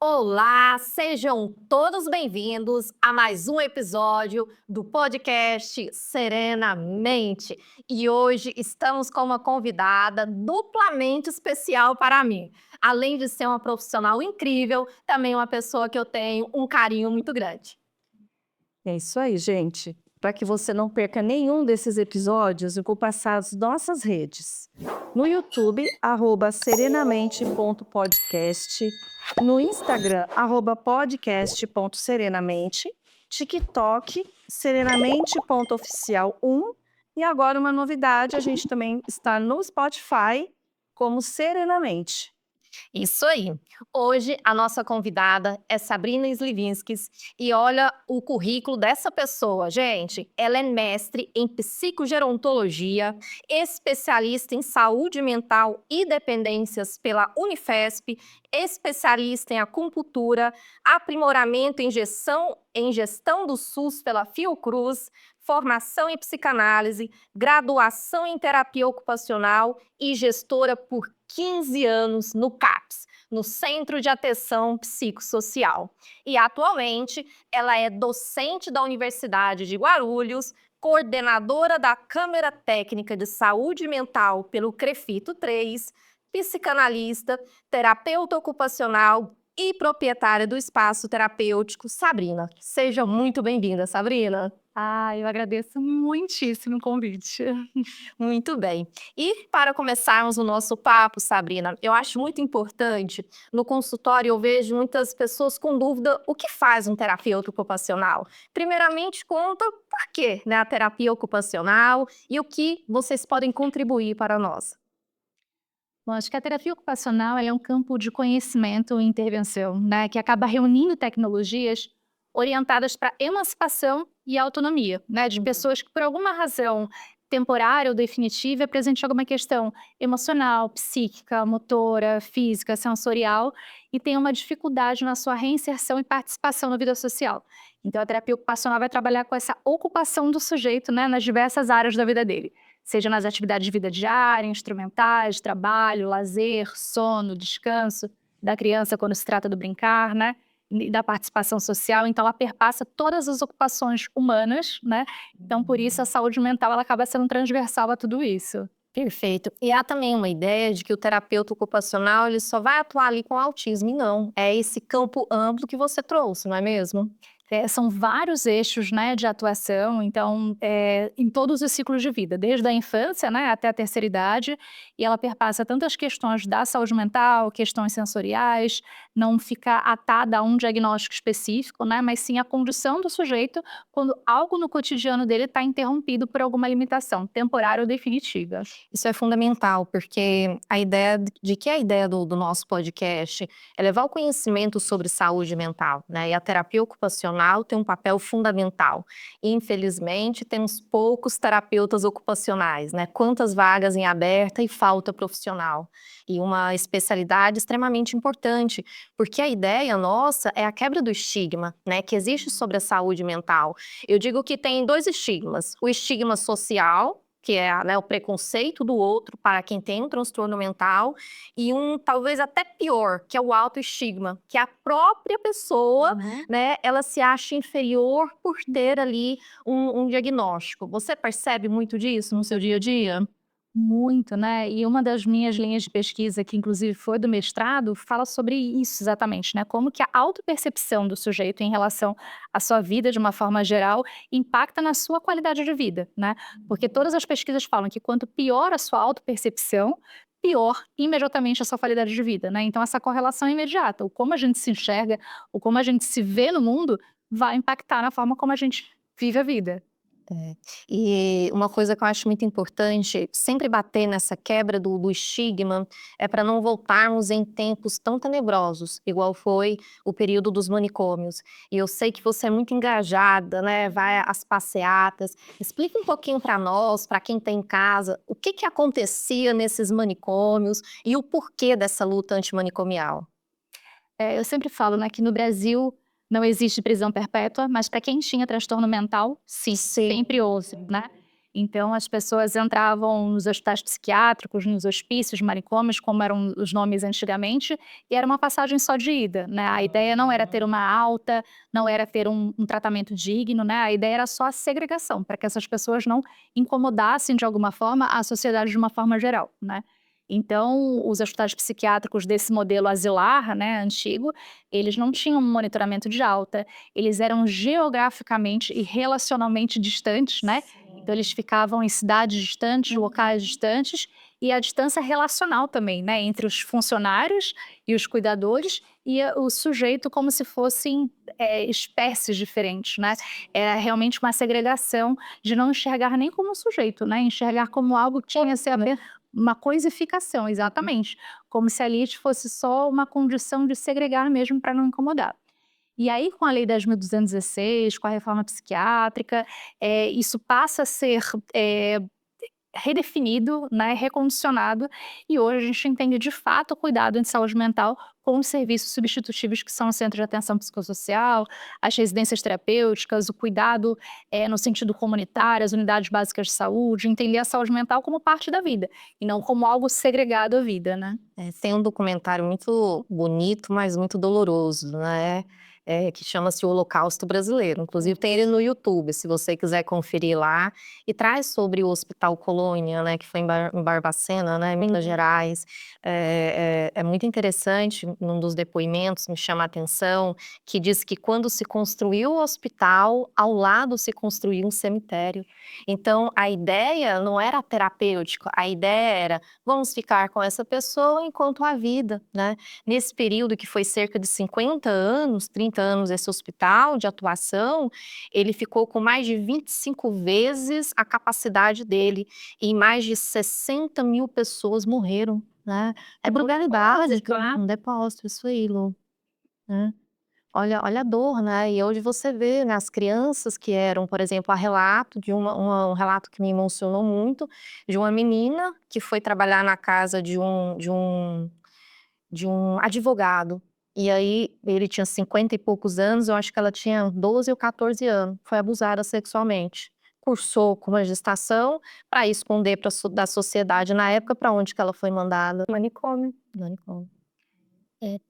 Olá, sejam todos bem-vindos a mais um episódio do podcast Serenamente. E hoje estamos com uma convidada duplamente especial para mim. Além de ser uma profissional incrível, também uma pessoa que eu tenho um carinho muito grande. É isso aí, gente. Para que você não perca nenhum desses episódios, eu vou passar as nossas redes. No YouTube, @serenamente.podcast. No Instagram, @podcast.serenamente. TikTok, serenamente.oficial1. E agora uma novidade, a gente também está no Spotify como Serenamente. Isso aí. Hoje a nossa convidada é Sabrina Slivinskis e olha o currículo dessa pessoa, gente. Ela é mestre em psicogerontologia, especialista em saúde mental e dependências pela Unifesp, especialista em acupuntura, aprimoramento em gestão do SUS pela Fiocruz, formação em psicanálise, graduação em terapia ocupacional e gestora por 15 anos no CAPS, no Centro de Atenção Psicossocial. E atualmente ela é docente da Universidade de Guarulhos, coordenadora da Câmara Técnica de Saúde Mental pelo CREFITO 3, psicanalista, terapeuta ocupacional e proprietária do espaço terapêutico Sabrina. Seja muito bem-vinda, Sabrina. Eu agradeço muitíssimo o convite. Muito bem. E para começarmos o nosso papo, Sabrina, eu acho muito importante, no consultório eu vejo muitas pessoas com dúvida o que faz um terapeuta ocupacional. Primeiramente, conta por quê, né, a terapia ocupacional e o que vocês podem contribuir para nós. Bom, acho que a terapia ocupacional ela é um campo de conhecimento e intervenção, né, que acaba reunindo tecnologias orientadas para emancipação e autonomia, né, de pessoas que por alguma razão temporária ou definitiva apresentem alguma questão emocional, psíquica, motora, física, sensorial e tem uma dificuldade na sua reinserção e participação na vida social. Então a terapia ocupacional vai trabalhar com essa ocupação do sujeito, né, nas diversas áreas da vida dele. Seja nas atividades de vida diária, instrumentais, trabalho, lazer, sono, descanso, da criança quando se trata do brincar, né? E da participação social, então ela perpassa todas as ocupações humanas, né? Então, por isso, a saúde mental ela acaba sendo transversal a tudo isso. Perfeito. E há também uma ideia de que o terapeuta ocupacional ele só vai atuar ali com autismo, e não. É esse campo amplo que você trouxe, não é mesmo? São vários eixos, né, de atuação, então, em todos os ciclos de vida, desde a infância, né, até a terceira idade, e ela perpassa tantas questões da saúde mental, questões sensoriais, não fica atada a um diagnóstico específico, né, mas sim a condição do sujeito quando algo no cotidiano dele está interrompido por alguma limitação, temporária ou definitiva. Isso é fundamental, porque a ideia de que a ideia do nosso podcast é levar o conhecimento sobre saúde mental, né? E a terapia ocupacional tem um papel fundamental. E, infelizmente, temos poucos terapeutas ocupacionais, né? Quantas vagas em aberta e falta profissional. E uma especialidade extremamente importante, porque a ideia nossa é a quebra do estigma, né? Que existe sobre a saúde mental. Eu digo que tem dois estigmas: o estigma social, que é, né, o preconceito do outro para quem tem um transtorno mental, e um talvez até pior, que é o autoestigma, que a própria pessoa, né, ela se acha inferior por ter ali um diagnóstico. Você percebe muito disso no seu dia a dia? Muito, né? E uma das minhas linhas de pesquisa, que inclusive foi do mestrado, fala sobre isso exatamente, né? Como que a autopercepção do sujeito em relação à sua vida, de uma forma geral, impacta na sua qualidade de vida, né? Porque todas as pesquisas falam que quanto pior a sua autopercepção, pior imediatamente a sua qualidade de vida, né? Então essa correlação é imediata. O como a gente se enxerga, o como a gente se vê no mundo, vai impactar na forma como a gente vive a vida. É. E uma coisa que eu acho muito importante, sempre bater nessa quebra do estigma, é para não voltarmos em tempos tão tenebrosos, igual foi o período dos manicômios. E eu sei que você é muito engajada, né? Vai às passeatas. Explica um pouquinho para nós, para quem está em casa, o que que acontecia nesses manicômios e o porquê dessa luta antimanicomial. Eu sempre falo, né, que no Brasil não existe prisão perpétua, mas para quem tinha transtorno mental, sim, Sim. sempre houve, né. Então, as pessoas entravam nos hospitais psiquiátricos, nos hospícios, manicômios, como eram os nomes antigamente, e era uma passagem só de ida, né? A ideia não era ter uma alta, não era ter um tratamento digno, né? A ideia era só a segregação, para que essas pessoas não incomodassem de alguma forma a sociedade de uma forma geral, né? Então, os hospitais psiquiátricos desse modelo asilar, né, antigo, eles não tinham um monitoramento de alta, eles eram geograficamente e relacionalmente distantes, né? Então, eles ficavam em cidades distantes, locais distantes, e a distância relacional também, né, entre os funcionários e os cuidadores e o sujeito como se fossem espécies diferentes, né? Era realmente uma segregação de não enxergar nem como sujeito, né? Enxergar como algo que tinha a ser uma coisificação, exatamente. Como se ali fosse só uma condição de segregar mesmo para não incomodar. E aí, com a Lei 10.216, com a reforma psiquiátrica, isso passa a ser redefinido, né, recondicionado, e hoje a gente entende de fato o cuidado em saúde mental com os serviços substitutivos que são o centro de atenção psicossocial, as residências terapêuticas, o cuidado no sentido comunitário, as unidades básicas de saúde, entender a saúde mental como parte da vida, e não como algo segregado à vida, né? Tem um documentário muito bonito, mas muito doloroso, né? Que chama-se O Holocausto Brasileiro. Inclusive tem ele no YouTube, se você quiser conferir lá. E traz sobre o Hospital Colônia, né? Que foi em Barbacena, né? Em Minas Gerais. É muito interessante, num dos depoimentos me chama a atenção, que diz que quando se construiu o hospital, ao lado se construiu um cemitério. Então, a ideia não era terapêutica, a ideia era: vamos ficar com essa pessoa enquanto há vida, né? Nesse período que foi cerca de 50 anos, 30 anos esse hospital de atuação, ele ficou com mais de 25 vezes a capacidade dele e mais de 60 mil pessoas morreram, né? É brutalidade, um depósito, isso aí, Lu, né? Olha a dor, né? E hoje você vê, né, as crianças que eram, por exemplo, há relato de um relato que me emocionou muito, de uma menina que foi trabalhar na casa de um advogado. E aí ele tinha 50 e poucos anos, eu acho que ela tinha 12 ou 14 anos, foi abusada sexualmente. Cursou com uma gestação para esconder da sociedade na época, para onde que ela foi mandada? Manicômio. Manicômio.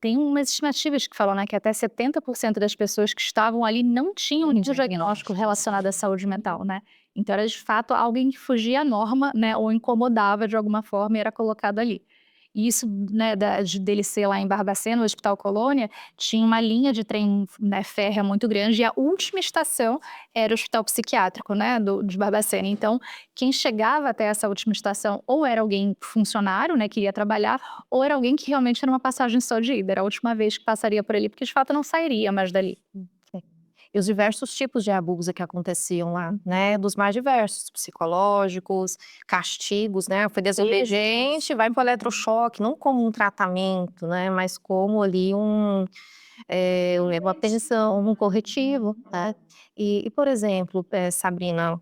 Tem umas estimativas que falam, né, que até 70% das pessoas que estavam ali não tinham nenhum diagnóstico relacionado à saúde mental, né? Então era de fato alguém que fugia à norma, né, ou incomodava de alguma forma e era colocado ali. E isso, né, dele ser lá em Barbacena, no Hospital Colônia, tinha uma linha de trem, né, férrea muito grande e a última estação era o Hospital Psiquiátrico, né, de Barbacena. Então, quem chegava até essa última estação ou era alguém funcionário, né, que ia trabalhar, ou era alguém que realmente era uma passagem só de ida, era a última vez que passaria por ali, porque de fato não sairia mais dali. E os diversos tipos de abuso que aconteciam lá, né, dos mais diversos, psicológicos, castigos, né, foi desobediente, vai para o eletrochoque, não como um tratamento, né, mas como ali uma pensão, um corretivo, né. Por exemplo, Sabrina,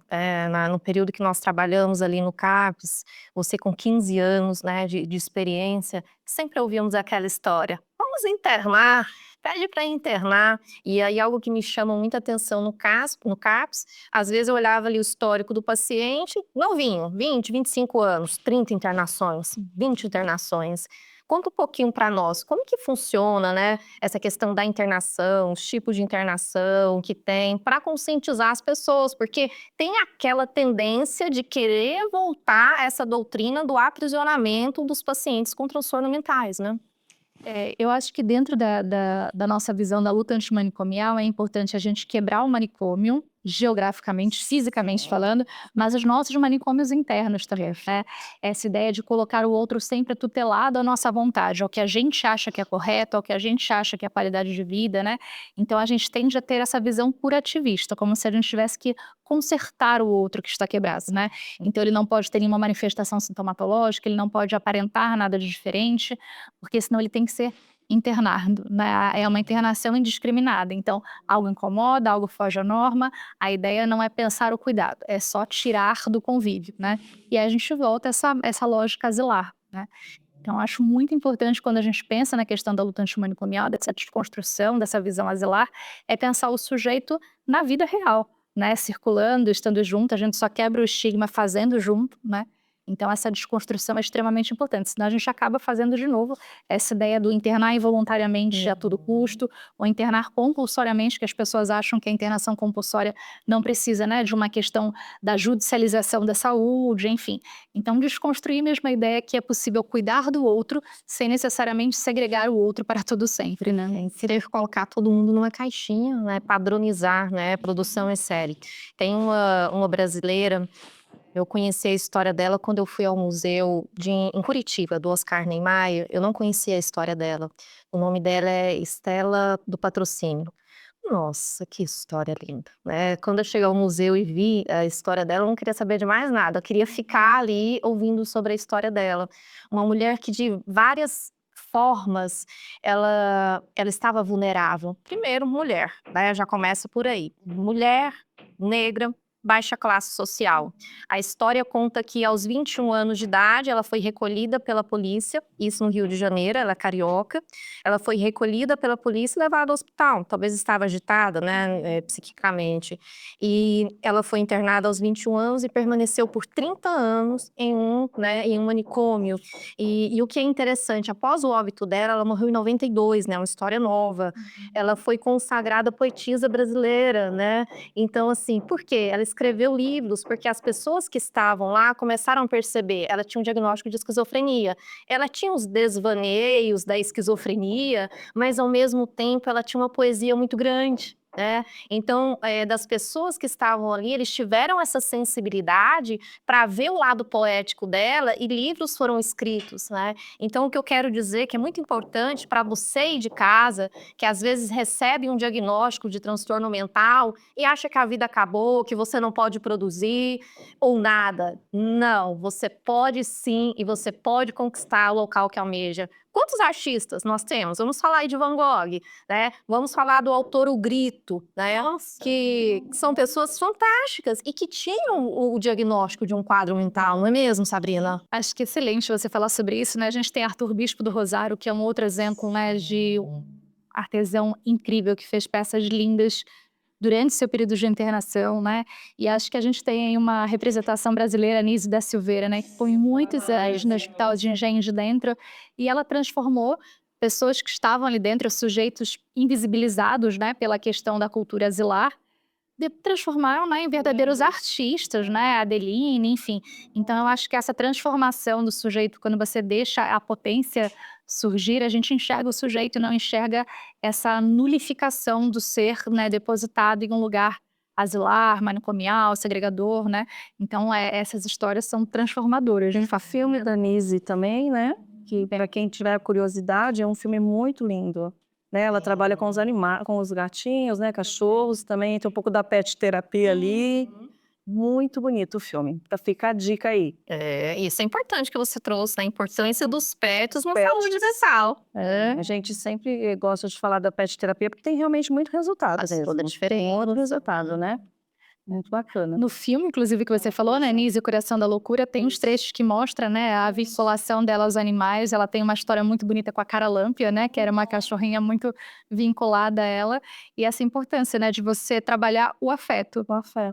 no período que nós trabalhamos ali no CAPS, você com 15 anos, né, de experiência, sempre ouvíamos aquela história: "Vamos internar, pede para internar". E aí algo que me chama muita atenção no CAPS, às vezes eu olhava ali o histórico do paciente, novinho, 20, 25 anos, 30 internações, 20 internações. Conta um pouquinho para nós, como que funciona, né, essa questão da internação, os tipos de internação que tem, para conscientizar as pessoas, porque tem aquela tendência de querer voltar a essa doutrina do aprisionamento dos pacientes com transtornos mentais, né? Eu acho que dentro da nossa visão da luta antimanicomial é importante a gente quebrar o manicômio, geograficamente, fisicamente falando, mas os nossos manicômios internos também, né? Essa ideia de colocar o outro sempre tutelado à nossa vontade, ao que a gente acha que é correto, ao que a gente acha que é qualidade de vida, né? Então a gente tende a ter essa visão curativista, como se a gente tivesse que consertar o outro que está quebrado, né? Então ele não pode ter nenhuma manifestação sintomatológica, ele não pode aparentar nada de diferente, porque senão ele tem que ser internado, né? É uma internação indiscriminada. Então, algo incomoda, algo foge à norma, a ideia não é pensar o cuidado, é só tirar do convívio, né? E aí a gente volta a essa lógica asilar, né? Então, acho muito importante quando a gente pensa na questão da luta antimanicomial, dessa desconstrução, dessa visão asilar, é pensar o sujeito na vida real, né, circulando, estando junto, a gente só quebra o estigma fazendo junto, né? Então essa desconstrução é extremamente importante, senão a gente acaba fazendo de novo essa ideia do internar involuntariamente a todo custo, ou internar compulsoriamente, que as pessoas acham que a internação compulsória não precisa, né, de uma questão da judicialização da saúde, enfim. Então desconstruir mesmo a ideia que é possível cuidar do outro sem necessariamente segregar o outro para todo sempre, né? Querer colocar todo mundo numa caixinha, né, padronizar, né, produção em série. Tem uma brasileira, eu conheci a história dela quando eu fui ao museu em Curitiba, do Oscar Niemeyer. Eu não conhecia a história dela. O nome dela é Estela do Patrocínio. Nossa, que história linda, né? Quando eu cheguei ao museu e vi a história dela, eu não queria saber de mais nada. Eu queria ficar ali ouvindo sobre a história dela. Uma mulher que de várias formas ela estava vulnerável. Primeiro, mulher, né? Já começa por aí. Mulher, negra, baixa classe social. A história conta que aos 21 anos de idade ela foi recolhida pela polícia, isso no Rio de Janeiro, ela é carioca. Ela foi recolhida pela polícia e levada ao hospital, talvez estava agitada, né, psiquicamente. E ela foi internada aos 21 anos e permaneceu por 30 anos em um manicômio. E o que é interessante, após o óbito dela, ela morreu em 92, né, uma história nova. Ela foi consagrada poetisa brasileira, né? Então, assim, por quê? Ela escreveu livros porque as pessoas que estavam lá começaram a perceber, ela tinha um diagnóstico de esquizofrenia. Ela tinha os desvaneios da esquizofrenia, mas ao mesmo tempo ela tinha uma poesia muito grande, né? Então, das pessoas que estavam ali, eles tiveram essa sensibilidade para ver o lado poético dela e livros foram escritos, né? Então, o que eu quero dizer que é muito importante para você aí de casa, que às vezes recebe um diagnóstico de transtorno mental e acha que a vida acabou, que você não pode produzir ou nada. Não, você pode sim e você pode conquistar o local que almeja. Quantos artistas nós temos? Vamos falar aí de Van Gogh, né? Vamos falar do autor O Grito, né? Que são pessoas fantásticas e que tinham o diagnóstico de um quadro mental, não é mesmo, Sabrina? Acho que é excelente você falar sobre isso, né? A gente tem Arthur Bispo do Rosário, que é um outro exemplo, né, de um artesão incrível que fez peças lindas durante seu período de internação, né? E acho que a gente tem aí uma representação brasileira, Anísio da Silveira, né? Que foi muitos anos no Hospital de Engenho de Dentro e ela transformou pessoas que estavam ali dentro, sujeitos invisibilizados, né, pela questão da cultura asilar, transformaram, né, em verdadeiros artistas, né, Adeline, enfim. Então eu acho que essa transformação do sujeito, quando você deixa a potência surgir, a gente enxerga o sujeito e não enxerga essa nulificação do ser, né, depositado em um lugar asilar, manicomial, segregador, né? Então essas histórias são transformadoras. A filme da Nise também, né? Que para quem tiver curiosidade, é um filme muito lindo. Né? Ela trabalha com os animais, com os gatinhos, né? Cachorros também, tem um pouco da pet terapia ali. Muito bonito o filme. Pra ficar a dica aí. Isso é importante que você trouxe, né? A importância dos pets na Pets. saúde mental. A gente sempre gosta de falar da pet terapia porque tem realmente muito resultado. Faz mesmo. toda a diferença. Muito resultado, né? Muito bacana. No filme, inclusive, que você falou, né, Nise, O Coração da Loucura, tem uns trechos que mostram, né, a vinculação dela aos animais. Ela tem uma história muito bonita com a Caralâmpia, né, que era uma cachorrinha muito vinculada a ela. E essa importância, né, de você trabalhar o afeto.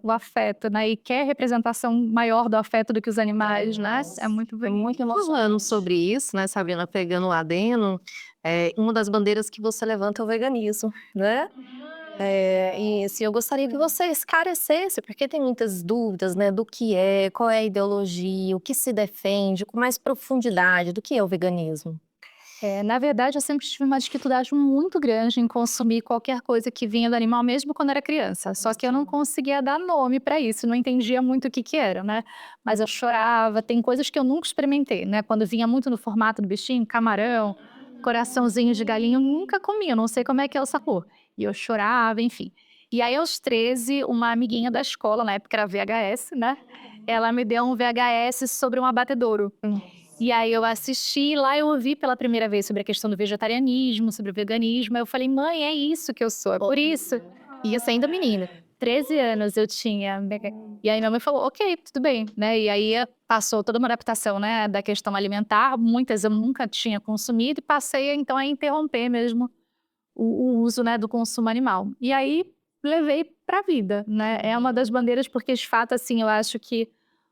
O afeto, né, e quer representação maior do afeto do que os animais, né? É muito bonito. Falando sobre isso, né, Sabrina, pegando o adeno, uma das bandeiras que você levanta é o veganismo, né? E assim, eu gostaria que você esclarecesse, porque tem muitas dúvidas, né, do que é, qual é a ideologia, o que se defende, com mais profundidade do que é o veganismo. Na verdade, eu sempre tive uma dificuldade muito grande em consumir qualquer coisa que vinha do animal, mesmo quando era criança. Só que eu não conseguia dar nome para isso, não entendia muito o que que era, né? Mas eu chorava, tem coisas que eu nunca experimentei, né? Quando vinha muito no formato do bichinho, camarão, coraçãozinho de galinha, eu nunca comia, eu não sei como é que é o sabor. E eu chorava, enfim. E aí, aos 13, uma amiguinha da escola, na época era VHS, né? Ela me deu um VHS sobre um abatedouro. E aí eu assisti, lá eu ouvi pela primeira vez sobre a questão do vegetarianismo, sobre o veganismo. Aí eu falei, mãe, é isso que eu sou, é por isso. E eu sendo menina, 13 anos eu tinha. E aí minha mãe falou, ok, tudo bem, né? E aí passou toda uma adaptação, né, da questão alimentar. Muitas eu nunca tinha consumido e passei então a interromper mesmo o uso, né, do consumo animal. E aí levei para a vida, né? É uma das bandeiras porque, de fato, assim, eu acho que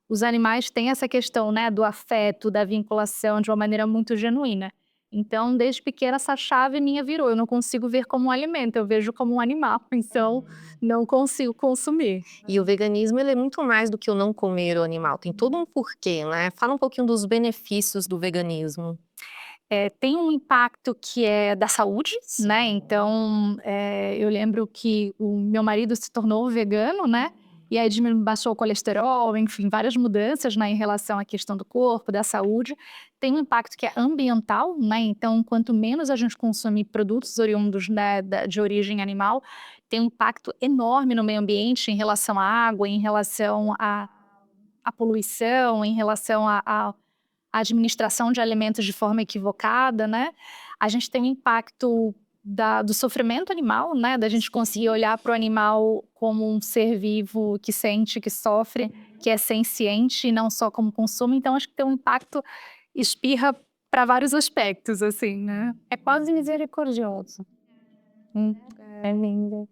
os animais têm essa questão, né, do afeto, da vinculação de uma maneira muito genuína. Então, desde pequena, essa chave minha virou. Eu não consigo ver como um alimento, eu vejo como um animal. Então, não consigo consumir. E o veganismo, ele é muito mais do que o não comer o animal, tem todo um porquê, né? Fala um pouquinho dos benefícios do veganismo. Tem um impacto que é da saúde, né? Então, eu lembro que o meu marido se tornou vegano, né? E aí baixou o colesterol, enfim, várias mudanças, né, em relação à questão do corpo, da saúde. Tem um impacto que é ambiental, né? Então, quanto menos a gente consumir produtos oriundos, né, de origem animal, tem um impacto enorme no meio ambiente em relação à água, em relação à poluição, em relação à administração de alimentos de forma equivocada, né? A gente tem um impacto do sofrimento animal, né? Da gente conseguir olhar para o animal como um ser vivo que sente, que sofre, que é senciente e não só como consumo. Então, acho que tem um impacto, espirra para vários aspectos, assim, né? É quase misericordioso. É lindo.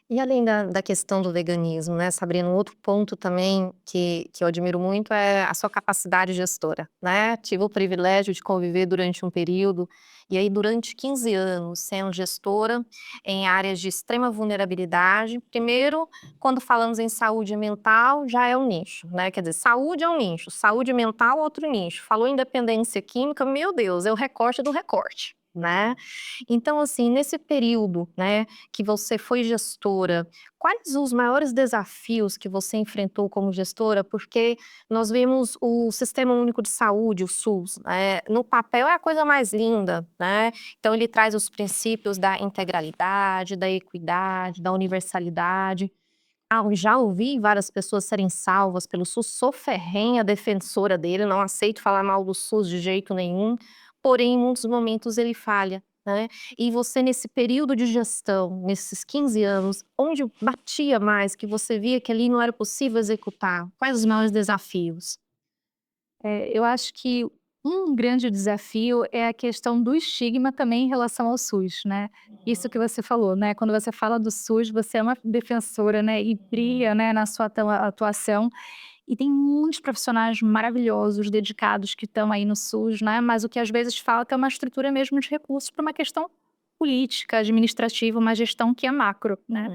E além da questão do veganismo, né, Sabrina, um outro ponto também que eu admiro muito é a sua capacidade gestora, né? Tive o privilégio de conviver durante um período, e aí durante 15 anos sendo gestora em áreas de extrema vulnerabilidade. Primeiro, quando falamos em saúde mental, já é um nicho, né? Quer dizer, saúde é um nicho, saúde mental outro nicho. Falou em dependência química, meu Deus, é o recorte do recorte, né? Então, assim, nesse período, né, que você foi gestora, quais os maiores desafios que você enfrentou como gestora? Porque nós vemos o Sistema Único de Saúde, o SUS, né, no papel é a coisa mais linda, né? Então ele traz os princípios da integralidade, da equidade, da universalidade. Já ouvi várias pessoas serem salvas pelo SUS, sou ferrenha defensora dele, não aceito falar mal do SUS de jeito nenhum, porém em muitos momentos ele falha, né? E você nesse período de gestão, nesses 15 anos, onde batia mais, que você via que ali não era possível executar, quais os maiores desafios? Eu acho que um grande desafio é a questão do estigma também em relação ao SUS, né? Isso que você falou, né? Quando você fala do SUS, você é uma defensora, né? E brilha, né, na sua atuação. E tem muitos profissionais maravilhosos, dedicados, que estão aí no SUS, né? Mas o que às vezes falta é uma estrutura mesmo de recursos para uma questão política, administrativa, uma gestão que é macro, né?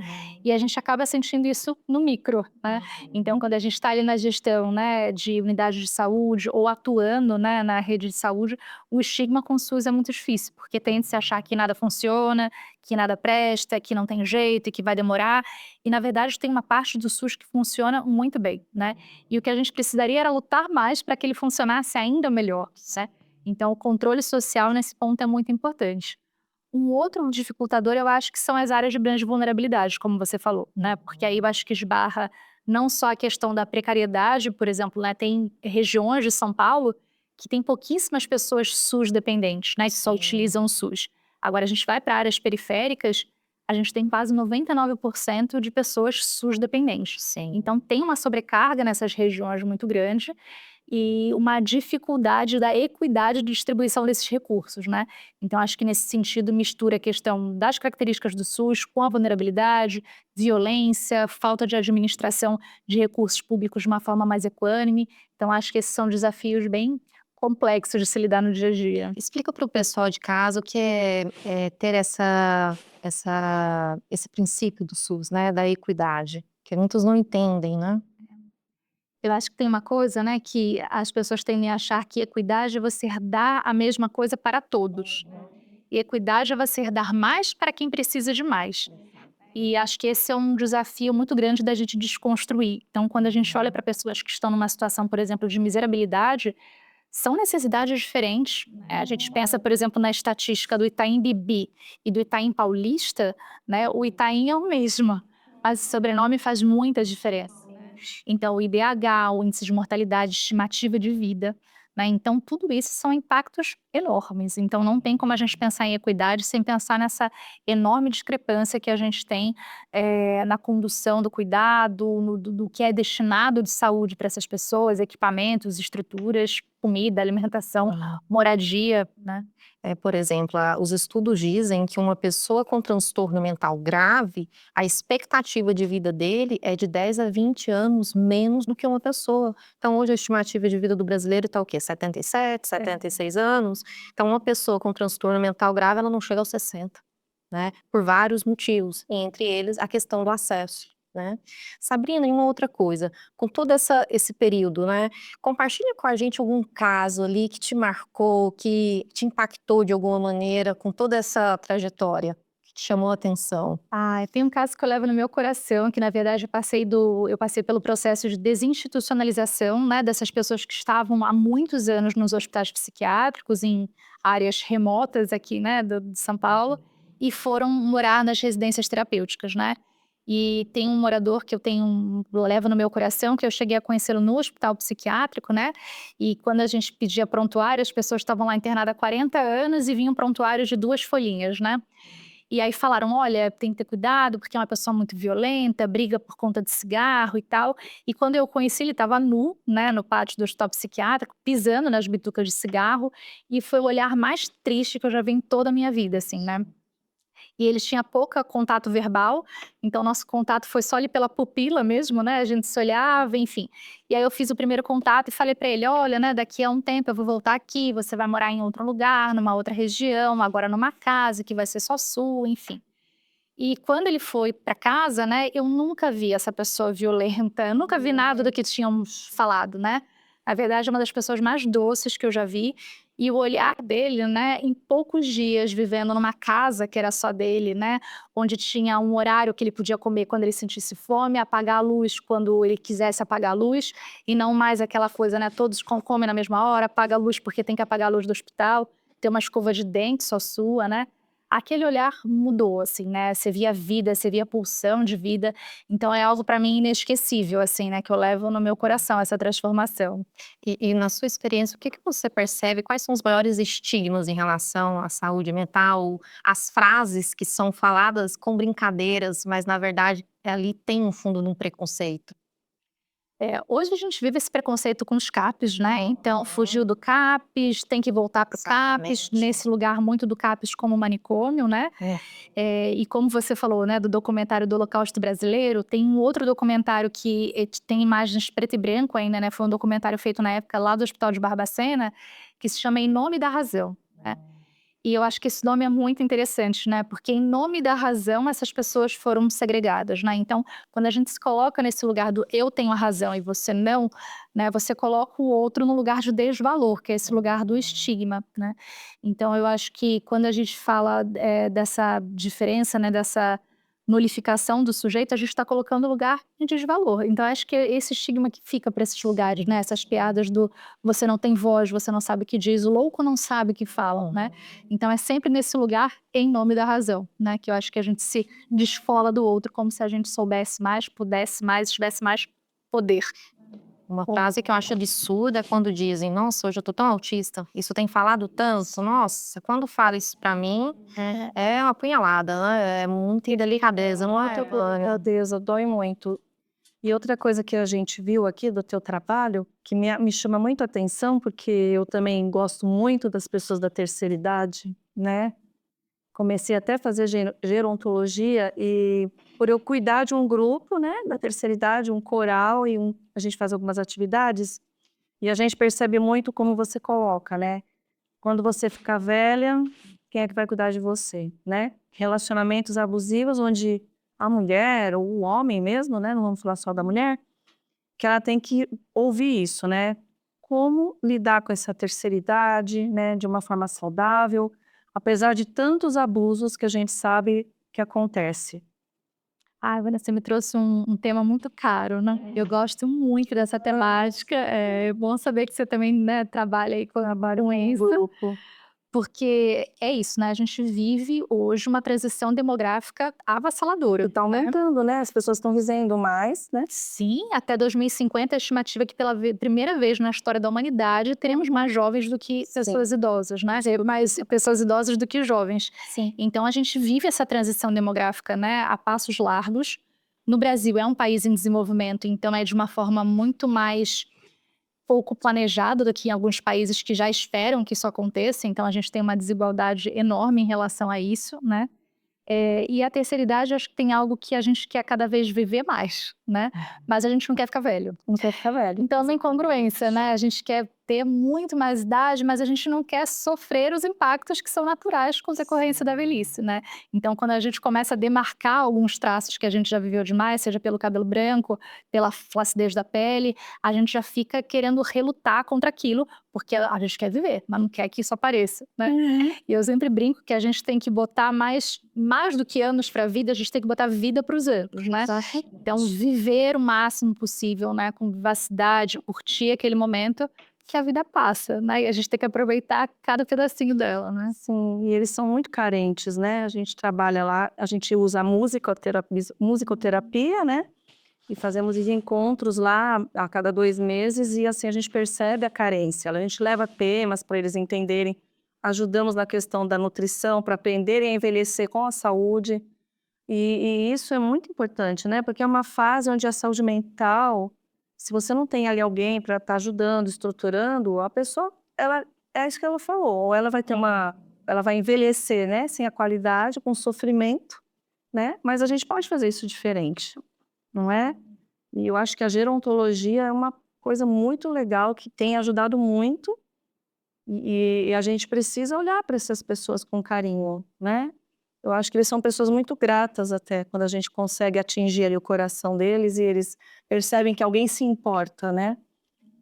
E a gente acaba sentindo isso no micro, né? Então, quando a gente está ali na gestão, né, de unidade de saúde ou atuando, né, na rede de saúde, o estigma com o SUS é muito difícil, porque tende a se achar que nada funciona, que nada presta, que não tem jeito e que vai demorar. E, na verdade, tem uma parte do SUS que funciona muito bem, né? E o que a gente precisaria era lutar mais para que ele funcionasse ainda melhor, né? Então, o controle social nesse ponto é muito importante. Um outro dificultador, eu acho que são as áreas de grande vulnerabilidade, como você falou, né? Porque aí eu acho que esbarra não só a questão da precariedade, por exemplo, né? Tem regiões de São Paulo que tem pouquíssimas pessoas SUS dependentes, né? Que só utilizam o SUS. Agora, a gente vai para áreas periféricas, a gente tem quase 99% de pessoas SUS dependentes. Sim. Então, tem uma sobrecarga nessas regiões muito grande e uma dificuldade da equidade de distribuição desses recursos, né? Então, acho que nesse sentido mistura a questão das características do SUS com a vulnerabilidade, violência, falta de administração de recursos públicos de uma forma mais equânime. Então, acho que esses são desafios bem complexos de se lidar no dia a dia. Explica para o pessoal de casa o que é ter esse princípio do SUS, né, da equidade, que muitos não entendem, né? Eu acho que tem uma coisa, né, que as pessoas tendem a achar que equidade é você dar a mesma coisa para todos. E equidade é você dar mais para quem precisa de mais. E acho que esse é um desafio muito grande da gente desconstruir. Então, quando a gente olha para pessoas que estão numa situação, por exemplo, de miserabilidade, são necessidades diferentes. A gente pensa, por exemplo, na estatística do Itaim Bibi e do Itaim Paulista, né? O Itaim é o mesmo, mas o sobrenome faz muita diferença. Então, o IDH, o índice de mortalidade, estimativa de vida, né? Então, tudo isso são impactos enormes. Então, não tem como a gente pensar em equidade sem pensar nessa enorme discrepância que a gente tem na condução do cuidado, do que é destinado de saúde para essas pessoas, equipamentos, estruturas, comida, alimentação, moradia, né? Por exemplo, os estudos dizem que uma pessoa com transtorno mental grave, a expectativa de vida dele é de 10 a 20 anos menos do que uma pessoa. Então, hoje a estimativa de vida do brasileiro está o quê? 77, 76 anos. Então, uma pessoa com transtorno mental grave, ela não chega aos 60, né? Por vários motivos, entre eles a questão do acesso, né? Sabrina, e uma outra coisa, com todo esse período, né? Compartilha com a gente algum caso ali que te marcou, que te impactou de alguma maneira com toda essa trajetória, que te chamou a atenção. Tem um caso que eu levo no meu coração, que na verdade eu passei pelo processo de desinstitucionalização, né, dessas pessoas que estavam há muitos anos nos hospitais psiquiátricos, em áreas remotas aqui, né, de São Paulo, e foram morar nas residências terapêuticas, né? E tem um morador que eu levo no meu coração, que eu cheguei a conhecê-lo no hospital psiquiátrico, né? E quando a gente pedia prontuário, as pessoas estavam lá internadas há 40 anos e vinham prontuários de 2 folhinhas, né? E aí falaram: olha, tem que ter cuidado, porque é uma pessoa muito violenta, briga por conta de cigarro e tal. E quando eu conheci, ele estava nu, né, no pátio do hospital psiquiátrico, pisando nas bitucas de cigarro, e foi o olhar mais triste que eu já vi em toda a minha vida, assim, né? E eles tinham pouca contato verbal, então nosso contato foi só ali pela pupila mesmo, né, a gente se olhava, enfim. E aí eu fiz o primeiro contato e falei para ele: "Olha, né, daqui a um tempo eu vou voltar aqui, você vai morar em outro lugar, numa outra região, agora numa casa que vai ser só sua", enfim. E quando ele foi para casa, né, eu nunca vi essa pessoa violenta, eu nunca vi nada do que tínhamos falado, né. Na verdade, é uma das pessoas mais doces que eu já vi, e o olhar dele, né, em poucos dias vivendo numa casa que era só dele, né, onde tinha um horário que ele podia comer quando ele sentisse fome, apagar a luz quando ele quisesse apagar a luz, e não mais aquela coisa, né, todos comem na mesma hora, apaga a luz porque tem que apagar a luz do hospital, ter uma escova de dente só sua, né. Aquele olhar mudou, assim, né, você via vida, você via pulsão de vida, então é algo para mim inesquecível, assim, né, que eu levo no meu coração essa transformação. E na sua experiência, o que você percebe, quais são os maiores estigmas em relação à saúde mental, as frases que são faladas com brincadeiras, mas na verdade ali tem um fundo num preconceito? Hoje a gente vive esse preconceito com os CAPs, né, então fugiu do CAPs, tem que voltar para o CAPs, Exatamente. nesse lugar muito do CAPs como manicômio, né. E como você falou, né, do documentário do Holocausto Brasileiro, tem um outro documentário que tem imagens preto e branco ainda, né, foi um documentário feito na época lá do Hospital de Barbacena, que se chama Em Nome da Razão, né. E eu acho que esse nome é muito interessante, né, porque em nome da razão essas pessoas foram segregadas, né, então quando a gente se coloca nesse lugar do "eu tenho a razão e você não", né, você coloca o outro no lugar de desvalor, que é esse lugar do estigma, né. Então eu acho que quando a gente fala, dessa diferença, né, dessa nulificação do sujeito, a gente está colocando o lugar de desvalor. Então acho que é esse estigma que fica para esses lugares, né, essas piadas do "você não tem voz, você não sabe o que diz", o louco não sabe o que fala, né. Então é sempre nesse lugar em nome da razão, né, que eu acho que a gente se desfola do outro como se a gente soubesse mais, pudesse mais, tivesse mais poder. Uma frase que eu acho absurda é quando dizem: "Nossa, hoje eu tô tão autista, isso tem falado tanto". Nossa, quando fala isso pra mim, é uma punhalada, né, é muita indelicadeza, não é, Muita delicadeza, dói muito. E outra coisa que a gente viu aqui do teu trabalho, que me chama muito a atenção, porque eu também gosto muito das pessoas da terceira idade, né? Comecei até a fazer gerontologia e por eu cuidar de um grupo, né, da terceira idade, um coral e a gente faz algumas atividades, e a gente percebe muito como você coloca, né? Quando você ficar velha, quem é que vai cuidar de você, né? Relacionamentos abusivos onde a mulher ou o homem mesmo, né, não vamos falar só da mulher, que ela tem que ouvir isso, né? Como lidar com essa terceira idade, né, de uma forma saudável, apesar de tantos abusos que a gente sabe que acontece. Vanessa, você me trouxe um tema muito caro, né. Eu gosto muito dessa temática, é bom saber que você também, né, trabalha aí com Trabalho com um isso. grupo. Porque é isso, né? A gente vive hoje uma transição demográfica avassaladora. Tá aumentando, né? As pessoas estão vivendo mais, né? Sim, até 2050 a estimativa é que pela primeira vez na história da humanidade teremos mais jovens do que pessoas idosas, né? Mais pessoas idosas do que jovens. Sim. Então a gente vive essa transição demográfica, né, a passos largos. No Brasil é um país em desenvolvimento, então é de uma forma muito mais pouco planejada do que em alguns países que já esperam que isso aconteça. Então a gente tem uma desigualdade enorme em relação a isso, né? E a terceira idade, acho que tem algo que a gente quer cada vez viver mais, né? Mas a gente não quer ficar velho. Não quer ficar velho. Então, uma incongruência, né? A gente quer ter muito mais idade, mas a gente não quer sofrer os impactos que são naturais com decorrência da velhice, né? Então, quando a gente começa a demarcar alguns traços que a gente já viveu demais, seja pelo cabelo branco, pela flacidez da pele, a gente já fica querendo relutar contra aquilo, porque a gente quer viver, mas não quer que isso apareça, né? E eu sempre brinco que a gente tem que botar mais do que anos para a vida, a gente tem que botar vida para os anos, né? Então, viver o máximo possível, né? Com vivacidade, curtir aquele momento que a vida passa, né? E a gente tem que aproveitar cada pedacinho dela, né? Sim, e eles são muito carentes, né? A gente trabalha lá, a gente usa a musicoterapia, né? E fazemos encontros lá a cada 2 meses e assim a gente percebe a carência. A gente leva temas para eles entenderem, ajudamos na questão da nutrição para aprenderem a envelhecer com a saúde. E isso é muito importante, né? Porque é uma fase onde a saúde mental, se você não tem ali alguém para estar ajudando, estruturando, a pessoa, ela, é isso que ela falou, ou ela vai ter ela vai envelhecer, né? Sem a qualidade, com sofrimento, né? Mas a gente pode fazer isso diferente, não é? E eu acho que a gerontologia é uma coisa muito legal que tem ajudado muito e a gente precisa olhar para essas pessoas com carinho, né? Eu acho que eles são pessoas muito gratas até, quando a gente consegue atingir ali o coração deles e eles percebem que alguém se importa, né?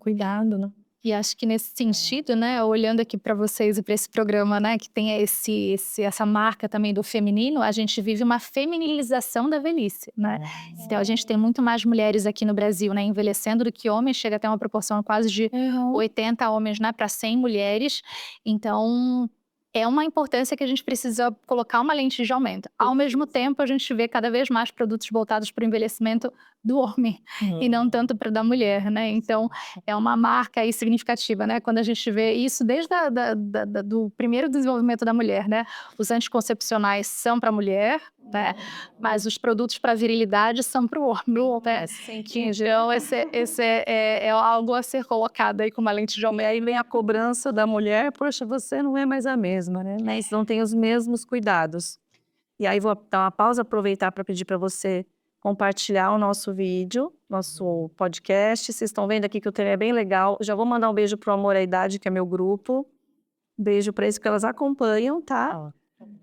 Cuidado, né? E acho que nesse sentido, né, olhando aqui para vocês e para esse programa, né, que tem essa marca também do feminino, a gente vive uma feminilização da velhice, né? Então a gente tem muito mais mulheres aqui no Brasil, né, envelhecendo do que homens, chega até uma proporção quase de 80 homens, né, para 100 mulheres. Então é uma importância que a gente precisa colocar uma lente de aumento. Ao mesmo tempo, a gente vê cada vez mais produtos voltados para o envelhecimento do homem e não tanto para da mulher, né? Então é uma marca aí significativa, né? Quando a gente vê isso desde do primeiro desenvolvimento da mulher, né? Os anticoncepcionais são para a mulher, né? Mas os produtos para virilidade são para o homem, né? Então esse é algo a ser colocado aí com uma lente de E aumento. aí vem a cobrança da mulher, poxa, você não é mais a mesma, né? Mas não tem os mesmos cuidados. E aí vou dar uma pausa, aproveitar para pedir para você compartilhar o nosso vídeo, nosso podcast. Vocês estão vendo aqui que o tema é bem legal. Já vou mandar um beijo pro Amor à Idade, que é meu grupo. Beijo para eles, que elas acompanham, tá?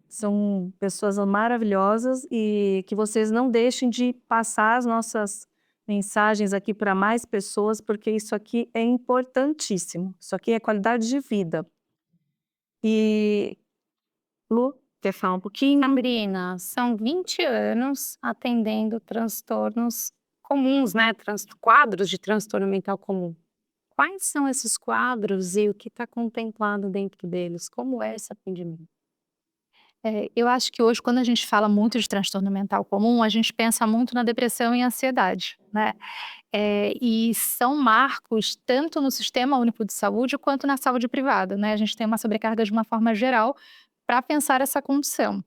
São pessoas maravilhosas e que vocês não deixem de passar as nossas mensagens aqui para mais pessoas, porque isso aqui é importantíssimo. Isso aqui é qualidade de vida. E Lu, quer falar um pouquinho? Sabrina, são 20 anos atendendo transtornos comuns, né? Quadros de transtorno mental comum. Quais são esses quadros e o que está contemplado dentro deles? Como é esse atendimento? Eu acho que hoje, quando a gente fala muito de transtorno mental comum, a gente pensa muito na depressão e ansiedade, né? E são marcos tanto no Sistema Único de Saúde quanto na saúde privada, né? A gente tem uma sobrecarga de uma forma geral para pensar essa condição.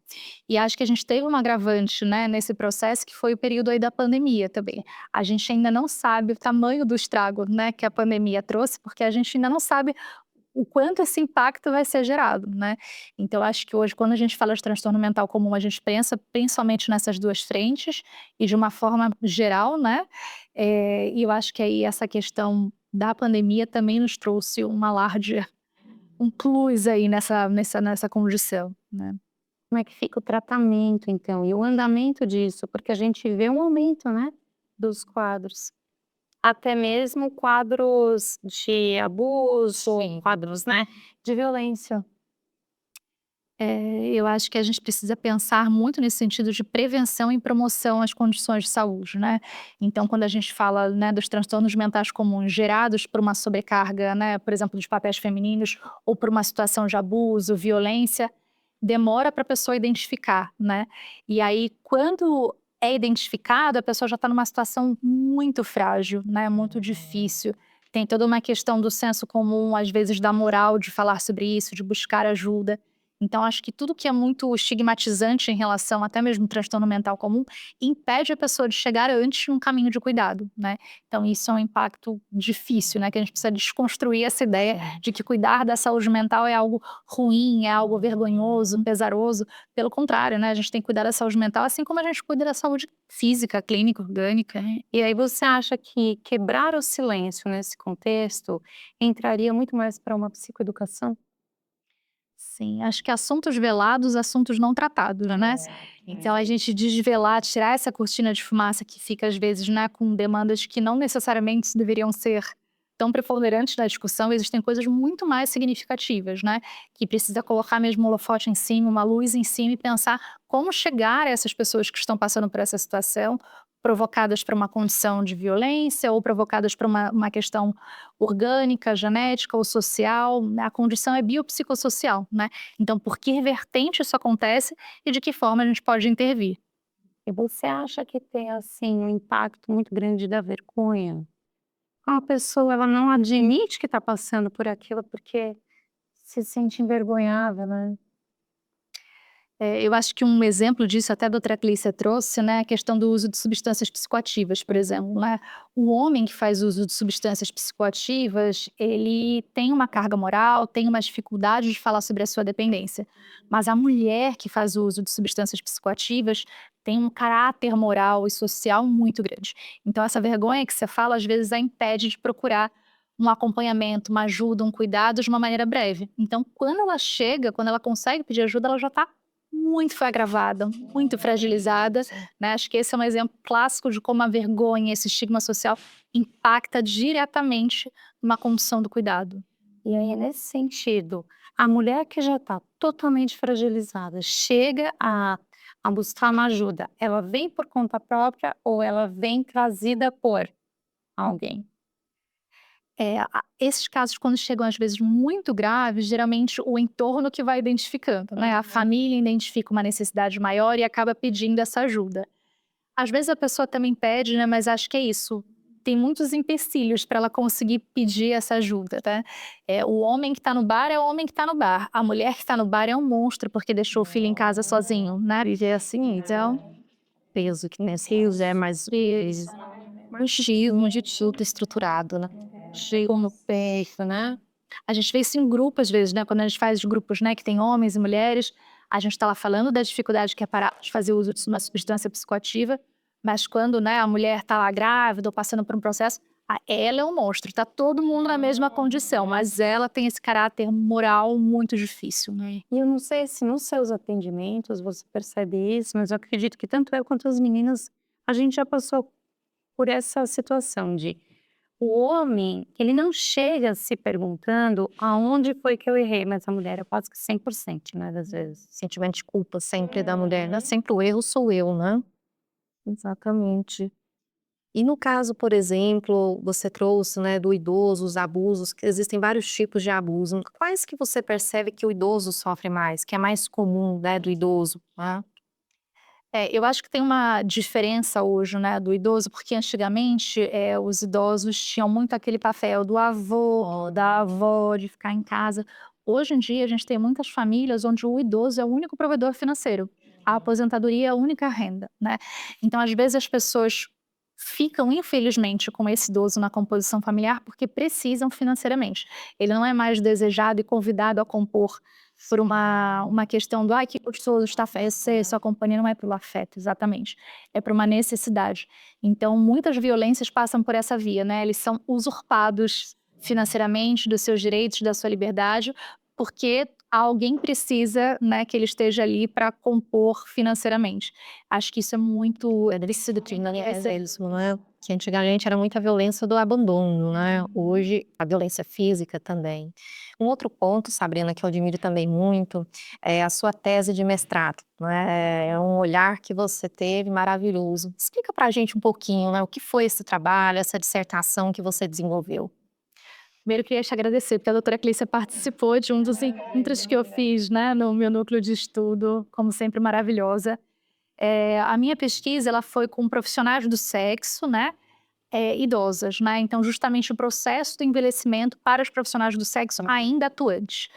E acho que a gente teve um agravante, né, nesse processo, que foi o período aí da pandemia também. A gente ainda não sabe o tamanho do estrago, né, que a pandemia trouxe, porque a gente ainda não sabe o quanto esse impacto vai ser gerado, né? Então, acho que hoje, quando a gente fala de transtorno mental comum, a gente pensa principalmente nessas duas frentes e de uma forma geral, né? E eu acho que aí essa questão da pandemia também nos trouxe um alarde, um plus aí nessa condição, né? Como é que fica o tratamento, então, e o andamento disso? Porque a gente vê um aumento, né, dos quadros. Até mesmo quadros de abuso, quadros, né, de violência. Eu acho que a gente precisa pensar muito nesse sentido de prevenção e promoção às condições de saúde, né. Então quando a gente fala, né, dos transtornos mentais comuns gerados por uma sobrecarga, né, por exemplo, de papéis femininos ou por uma situação de abuso, violência, demora para a pessoa identificar, né. E aí quando é identificado, a pessoa já está numa situação muito frágil, né, muito difícil. Tem toda uma questão do senso comum, às vezes da moral de falar sobre isso, de buscar ajuda. Então acho que tudo que é muito estigmatizante em relação até mesmo ao transtorno mental comum, impede a pessoa de chegar antes num caminho de cuidado, né. Então isso é um impacto difícil, né, que a gente precisa desconstruir essa ideia de que cuidar da saúde mental é algo ruim, é algo vergonhoso, pesaroso. Pelo contrário, né, a gente tem que cuidar da saúde mental assim como a gente cuida da saúde física, clínica, orgânica. E aí você acha que quebrar o silêncio nesse contexto entraria muito mais para uma psicoeducação? Sim, acho que assuntos velados, assuntos não tratados, né. Então a gente desvelar, tirar essa cortina de fumaça que fica às vezes, né, com demandas que não necessariamente deveriam ser tão preponderantes na discussão, existem coisas muito mais significativas, né, que precisa colocar mesmo um holofote em cima, uma luz em cima e pensar como chegar a essas pessoas que estão passando por essa situação, provocadas por uma condição de violência ou provocadas por uma questão orgânica, genética ou social, né, a condição é biopsicossocial, né. Então por que vertente isso acontece e de que forma a gente pode intervir. E você acha que tem, assim, um impacto muito grande da vergonha? A pessoa ela não admite que está passando por aquilo, porque se sente envergonhada, né. Eu acho que um exemplo disso, até a doutora Clícia trouxe, né, a questão do uso de substâncias psicoativas, por exemplo, né. O homem que faz uso de substâncias psicoativas, ele tem uma carga moral, tem uma dificuldade de falar sobre a sua dependência. Mas a mulher que faz uso de substâncias psicoativas tem um caráter moral e social muito grande. Então essa vergonha que você fala, às vezes, a impede de procurar um acompanhamento, uma ajuda, um cuidado de uma maneira breve. Então quando ela chega, quando ela consegue pedir ajuda, ela já está muito foi agravada, muito fragilizada, né, acho que esse é um exemplo clássico de como a vergonha, esse estigma social impacta diretamente numa condição do cuidado. E aí, nesse sentido, a mulher que já está totalmente fragilizada, chega a buscar uma ajuda, ela vem por conta própria ou ela vem trazida por alguém? Esses casos quando chegam às vezes muito graves, geralmente o entorno que vai identificando, né, a família identifica uma necessidade maior e acaba pedindo essa ajuda. Às vezes a pessoa também pede, né, mas acho que é isso, tem muitos empecilhos para ela conseguir pedir essa ajuda, né. O homem que está no bar é o homem que está no bar, a mulher que está no bar é um monstro porque deixou o filho em casa sozinho, né. E é assim, Então, peso que nesse Rios é mais isso. machismo de tudo estruturado, né, cheio no peito, né. A gente vê isso em grupo às vezes, né, quando a gente faz grupos, né, que tem homens e mulheres, a gente está lá falando da dificuldade que é parar de fazer uso de uma substância psicoativa, mas quando, né, a mulher está lá grávida ou passando por um processo, ela é um monstro, tá todo mundo na mesma condição, mas ela tem esse caráter moral muito difícil, né. E eu não sei se nos seus atendimentos você percebe isso, mas eu acredito que tanto eu quanto as meninas, a gente já passou por essa situação de o homem, ele não chega se perguntando aonde foi que eu errei, mas a mulher é quase que 100%, né, das vezes. Sentimento de culpa sempre da mulher, né, sempre o erro sou eu, né. Exatamente. E no caso, por exemplo, você trouxe, né, do idoso, os abusos, que existem vários tipos de abuso. Quais que você percebe que o idoso sofre mais, que é mais comum, né, do idoso, né? Eu acho que tem uma diferença hoje, né, do idoso, porque antigamente, os idosos tinham muito aquele papel do avô, da avó, de ficar em casa. Hoje em dia, a gente tem muitas famílias onde o idoso é o único provedor financeiro, a aposentadoria é a única renda, né. Então, às vezes, as pessoas ficam, infelizmente, com esse idoso na composição familiar, porque precisam financeiramente. Ele não é mais desejado e convidado a compor por uma questão do: "Ai, que gostoso está falecer, sua companhia", não é pelo afeto, exatamente, é por uma necessidade. Então muitas violências passam por essa via, né, eles são usurpados financeiramente dos seus direitos, da sua liberdade, porque alguém precisa, né, que ele esteja ali para compor financeiramente. Acho que isso é muito É desse do treino, né, é isso, não é? Que antigamente era muita violência do abandono, né, hoje a violência física também. Um outro ponto, Sabrina, que eu admiro também muito, é a sua tese de mestrado, né, é um olhar que você teve maravilhoso. Explica pra gente um pouquinho, né, o que foi esse trabalho, essa dissertação que você desenvolveu? Primeiro, eu queria te agradecer, porque a doutora Clícia participou de um dos encontros que eu fiz, né, no meu núcleo de estudo, como sempre maravilhosa. A minha pesquisa, ela foi com profissionais do sexo, né, idosas, né, então justamente o processo do envelhecimento para os profissionais do sexo ainda atuantes.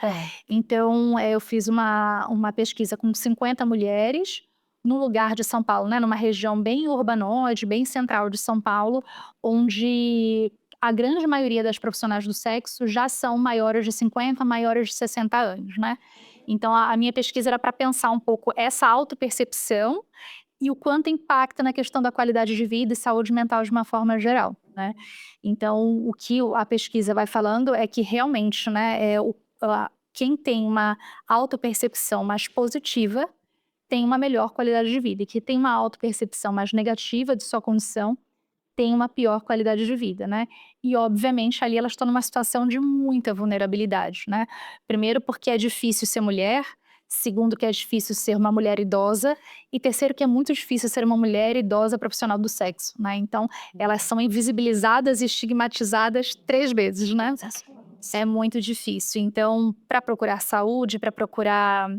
Então, eu fiz uma pesquisa com 50 mulheres, num lugar de São Paulo, né, numa região bem urbanoide, bem central de São Paulo, onde a grande maioria das profissionais do sexo já são maiores de 50, maiores de 60 anos, né. Então a minha pesquisa era para pensar um pouco essa autopercepção e o quanto impacta na questão da qualidade de vida e saúde mental de uma forma geral, né. Então o que a pesquisa vai falando é que realmente, né, quem tem uma autopercepção mais positiva, tem uma melhor qualidade de vida, e quem tem uma autopercepção mais negativa de sua condição, tem uma pior qualidade de vida, né. E obviamente ali elas estão numa situação de muita vulnerabilidade, né. Primeiro porque é difícil ser mulher, segundo que é difícil ser uma mulher idosa, e terceiro que é muito difícil ser uma mulher idosa profissional do sexo, né. Então elas são invisibilizadas e estigmatizadas 3 vezes, né. É muito difícil. Então, para procurar saúde, para procurar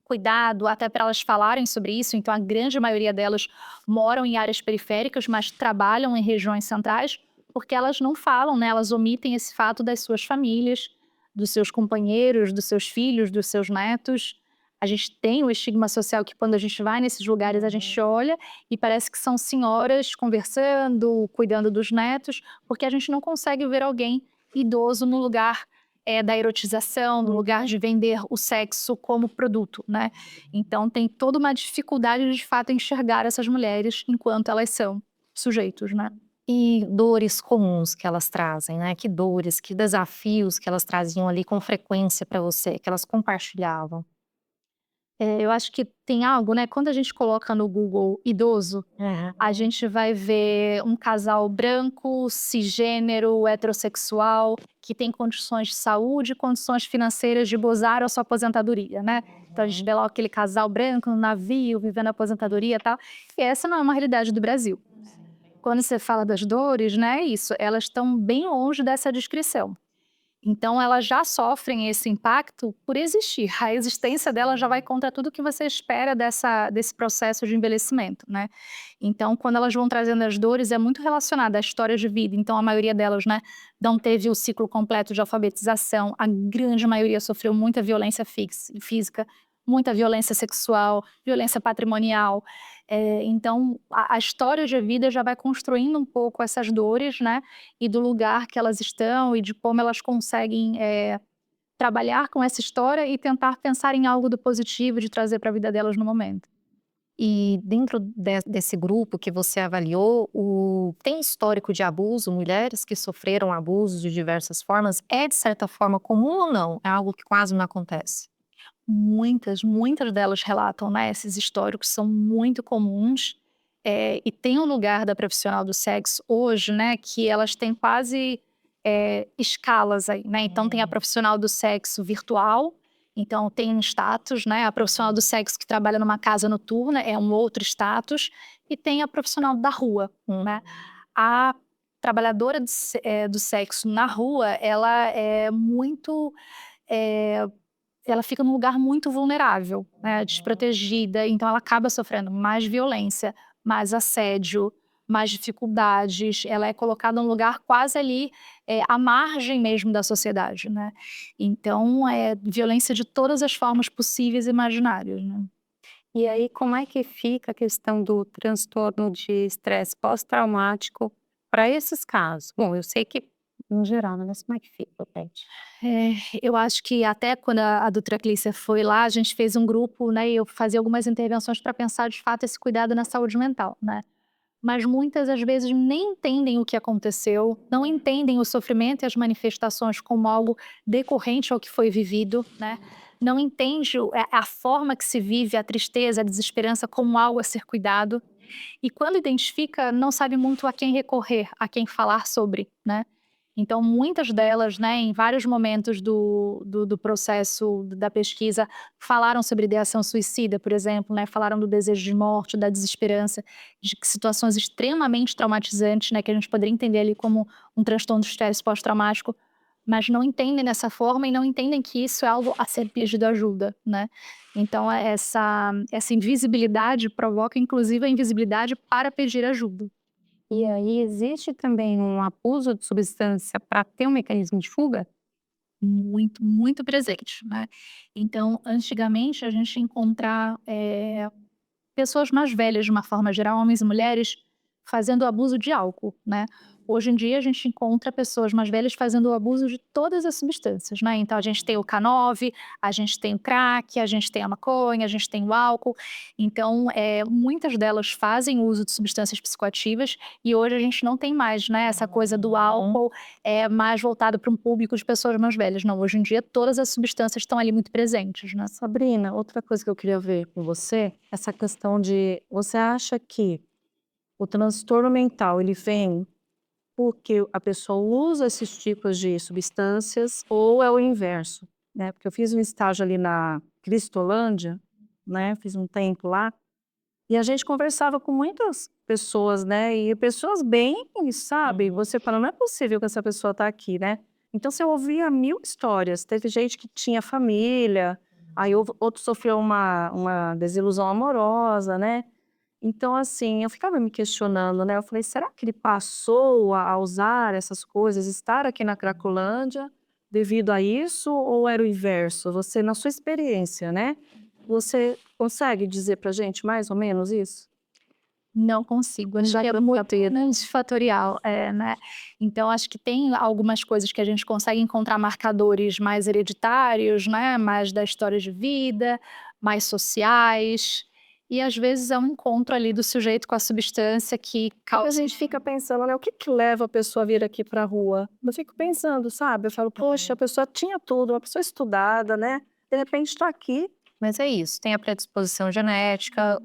cuidado, até para elas falarem sobre isso, então a grande maioria delas moram em áreas periféricas, mas trabalham em regiões centrais, porque elas não falam, né, elas omitem esse fato das suas famílias, dos seus companheiros, dos seus filhos, dos seus netos. A gente tem o estigma social que quando a gente vai nesses lugares a gente olha e parece que são senhoras conversando, cuidando dos netos, porque a gente não consegue ver alguém idoso no lugar da erotização, no lugar de vender o sexo como produto, né. Então tem toda uma dificuldade de fato enxergar essas mulheres enquanto elas são sujeitos, né. E dores comuns que elas trazem, né, que dores, que desafios que elas traziam ali com frequência para você, que elas compartilhavam? Eu acho que tem algo, né, quando a gente coloca no Google "idoso", a gente vai ver um casal branco, cisgênero, heterossexual, que tem condições de saúde e condições financeiras de gozar a sua aposentadoria, né. Então a gente vê lá aquele casal branco no navio, vivendo a aposentadoria e tal, e essa não é uma realidade do Brasil. Quando você fala das dores, né, é isso, elas estão bem longe dessa descrição. Então elas já sofrem esse impacto por existir. A existência dela já vai contra tudo que você espera desse processo de envelhecimento, né. Então quando elas vão trazendo as dores, é muito relacionada à história de vida, então a maioria delas, né, não teve o ciclo completo de alfabetização, a grande maioria sofreu muita violência física, muita violência sexual, violência patrimonial. Então a história de vida já vai construindo um pouco essas dores, né, e do lugar que elas estão e de como elas conseguem, trabalhar com essa história e tentar pensar em algo do positivo de trazer para a vida delas no momento. E dentro desse grupo que você avaliou, tem histórico de abuso, mulheres que sofreram abusos de diversas formas, é de certa forma comum ou não? É algo que quase não acontece? Muitas delas relatam, né, esses históricos são muito comuns, e tem um lugar da profissional do sexo hoje, né, que elas têm quase, escalas aí, né, então tem a profissional do sexo virtual, então tem um status, né, a profissional do sexo que trabalha numa casa noturna é um outro status, e tem a profissional da rua, né. A trabalhadora do sexo na rua, ela é muito, eh ela fica num lugar muito vulnerável, né, desprotegida, então ela acaba sofrendo mais violência, mais assédio, mais dificuldades, ela é colocada num lugar quase ali, à margem mesmo da sociedade, né. Então é violência de todas as formas possíveis e imaginárias, né. E aí, como é que fica a questão do transtorno de estresse pós-traumático para esses casos? Bom, eu sei que no geral, né, mas como é que fica, gente? É, eu acho que até quando a doutora Clícia foi lá, a gente fez um grupo, né, e eu fazia algumas intervenções para pensar de fato esse cuidado na saúde mental, né. Mas muitas às vezes nem entendem o que aconteceu, não entendem o sofrimento e as manifestações como algo decorrente ao que foi vivido, né. Não entende a forma que se vive a tristeza, a desesperança como algo a ser cuidado. E quando identifica, não sabe muito a quem recorrer, a quem falar sobre, né? Então, muitas delas, né, em vários momentos do processo da pesquisa, falaram sobre ideação suicida, por exemplo, né, falaram do desejo de morte, da desesperança, de situações extremamente traumatizantes, né, que a gente poderia entender ali como um transtorno de estresse pós-traumático, mas não entendem dessa forma e não entendem que isso é algo a ser pedido ajuda, né? Então, essa invisibilidade provoca, inclusive, a invisibilidade para pedir ajuda. E aí existe também um abuso de substância para ter um mecanismo de fuga? Muito, muito presente, né. Então, antigamente, a gente ia encontrar, pessoas mais velhas, de uma forma geral, homens e mulheres, fazendo abuso de álcool, né. Hoje em dia, a gente encontra pessoas mais velhas fazendo o abuso de todas as substâncias, né. Então a gente tem o K9, a gente tem o crack, a gente tem a maconha, a gente tem o álcool. Então, muitas delas fazem uso de substâncias psicoativas e hoje a gente não tem mais, né, essa coisa do álcool, mais voltado para um público de pessoas mais velhas. Não, hoje em dia todas as substâncias estão ali muito presentes, né. Sabrina, outra coisa que eu queria ver com você, essa questão de você acha que o transtorno mental ele vem porque a pessoa usa esses tipos de substâncias ou é o inverso, né? Porque eu fiz um estágio ali na Cristolândia, né? Fiz um tempo lá e a gente conversava com muitas pessoas, né? E pessoas bem, sabe? Você fala, não é possível que essa pessoa tá aqui, né? Então você ouvia mil histórias. Teve gente que tinha família, aí outro sofreu uma desilusão amorosa, né? Então, assim, eu ficava me questionando, né? Eu falei, será que ele passou a usar essas coisas, estar aqui na Cracolândia devido a isso, ou era o inverso? Você, na sua experiência, né? Você consegue dizer pra gente mais ou menos isso? Não consigo, acho que é muito multifatorial, né. Então acho que tem algumas coisas que a gente consegue encontrar marcadores mais hereditários, né, mais da história de vida, mais sociais, e às vezes é um encontro ali do sujeito com a substância que Porque a causa. gente fica pensando, né? O que que leva a pessoa a vir aqui pra rua? Eu fico pensando, sabe? Eu falo, poxa, a pessoa tinha tudo, uma pessoa estudada, né? De repente tá aqui. Mas é isso, tem a predisposição genética,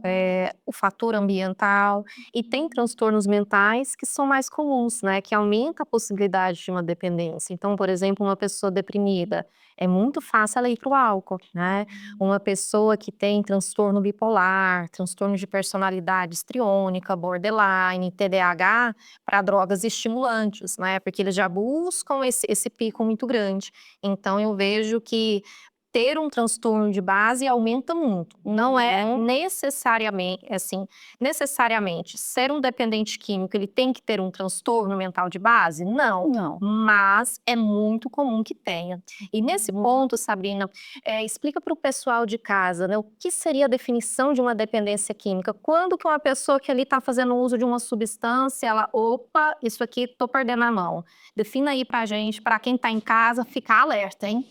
o fator ambiental e tem transtornos mentais que são mais comuns, né, que aumenta a possibilidade de uma dependência. Então, por exemplo, uma pessoa deprimida, é muito fácil ela ir para o álcool, né. Uma pessoa que tem transtorno bipolar, transtorno de personalidade histriônica, borderline, TDAH, para drogas estimulantes, né, porque eles já buscam esse pico muito grande. Então eu vejo que ter um transtorno de base aumenta muito. Não é necessariamente, assim, necessariamente ser um dependente químico, ele tem que ter um transtorno mental de base? Não. Não. Mas é muito comum que tenha. E nesse ponto, Sabrina, explica para o pessoal de casa, né, o que seria a definição de uma dependência química? Quando que uma pessoa que ali está fazendo uso de uma substância, ela, opa, isso aqui tô perdendo a mão. Defina aí pra gente, para quem está em casa, ficar alerta, hein?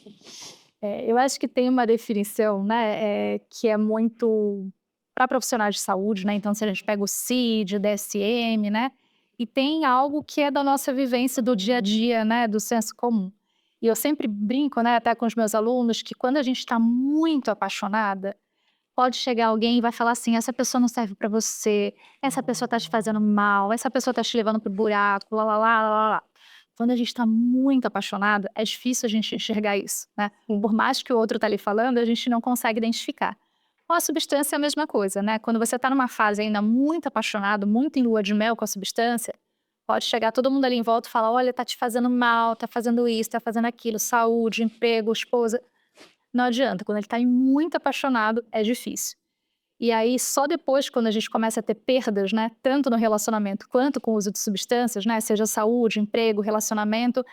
Eu acho que tem uma definição, né, que é muito para profissionais de saúde, né, então se a gente pega o CID, o DSM, né, e tem algo que é da nossa vivência do dia a dia, né, do senso comum. E eu sempre brinco, né, até com os meus alunos, que quando a gente está muito apaixonada, pode chegar alguém e vai falar assim: "Essa pessoa não serve para você, essa pessoa está te fazendo mal, essa pessoa está te levando para o buraco, lá, lá, lá, lá, lá, lá". Quando a gente está muito apaixonado, é difícil a gente enxergar isso, né. Por mais que o outro tá ali falando, a gente não consegue identificar. Com a substância é a mesma coisa, né, quando você está numa fase ainda muito apaixonado, muito em lua de mel com a substância, pode chegar todo mundo ali em volta e falar: "Olha, tá te fazendo mal, tá fazendo isso, tá fazendo aquilo, saúde, emprego, esposa". Não adianta, quando ele está muito apaixonado, é difícil. E aí, só depois, quando a gente começa a ter perdas, né, tanto no relacionamento quanto com o uso de substâncias, né, seja saúde, emprego, relacionamento,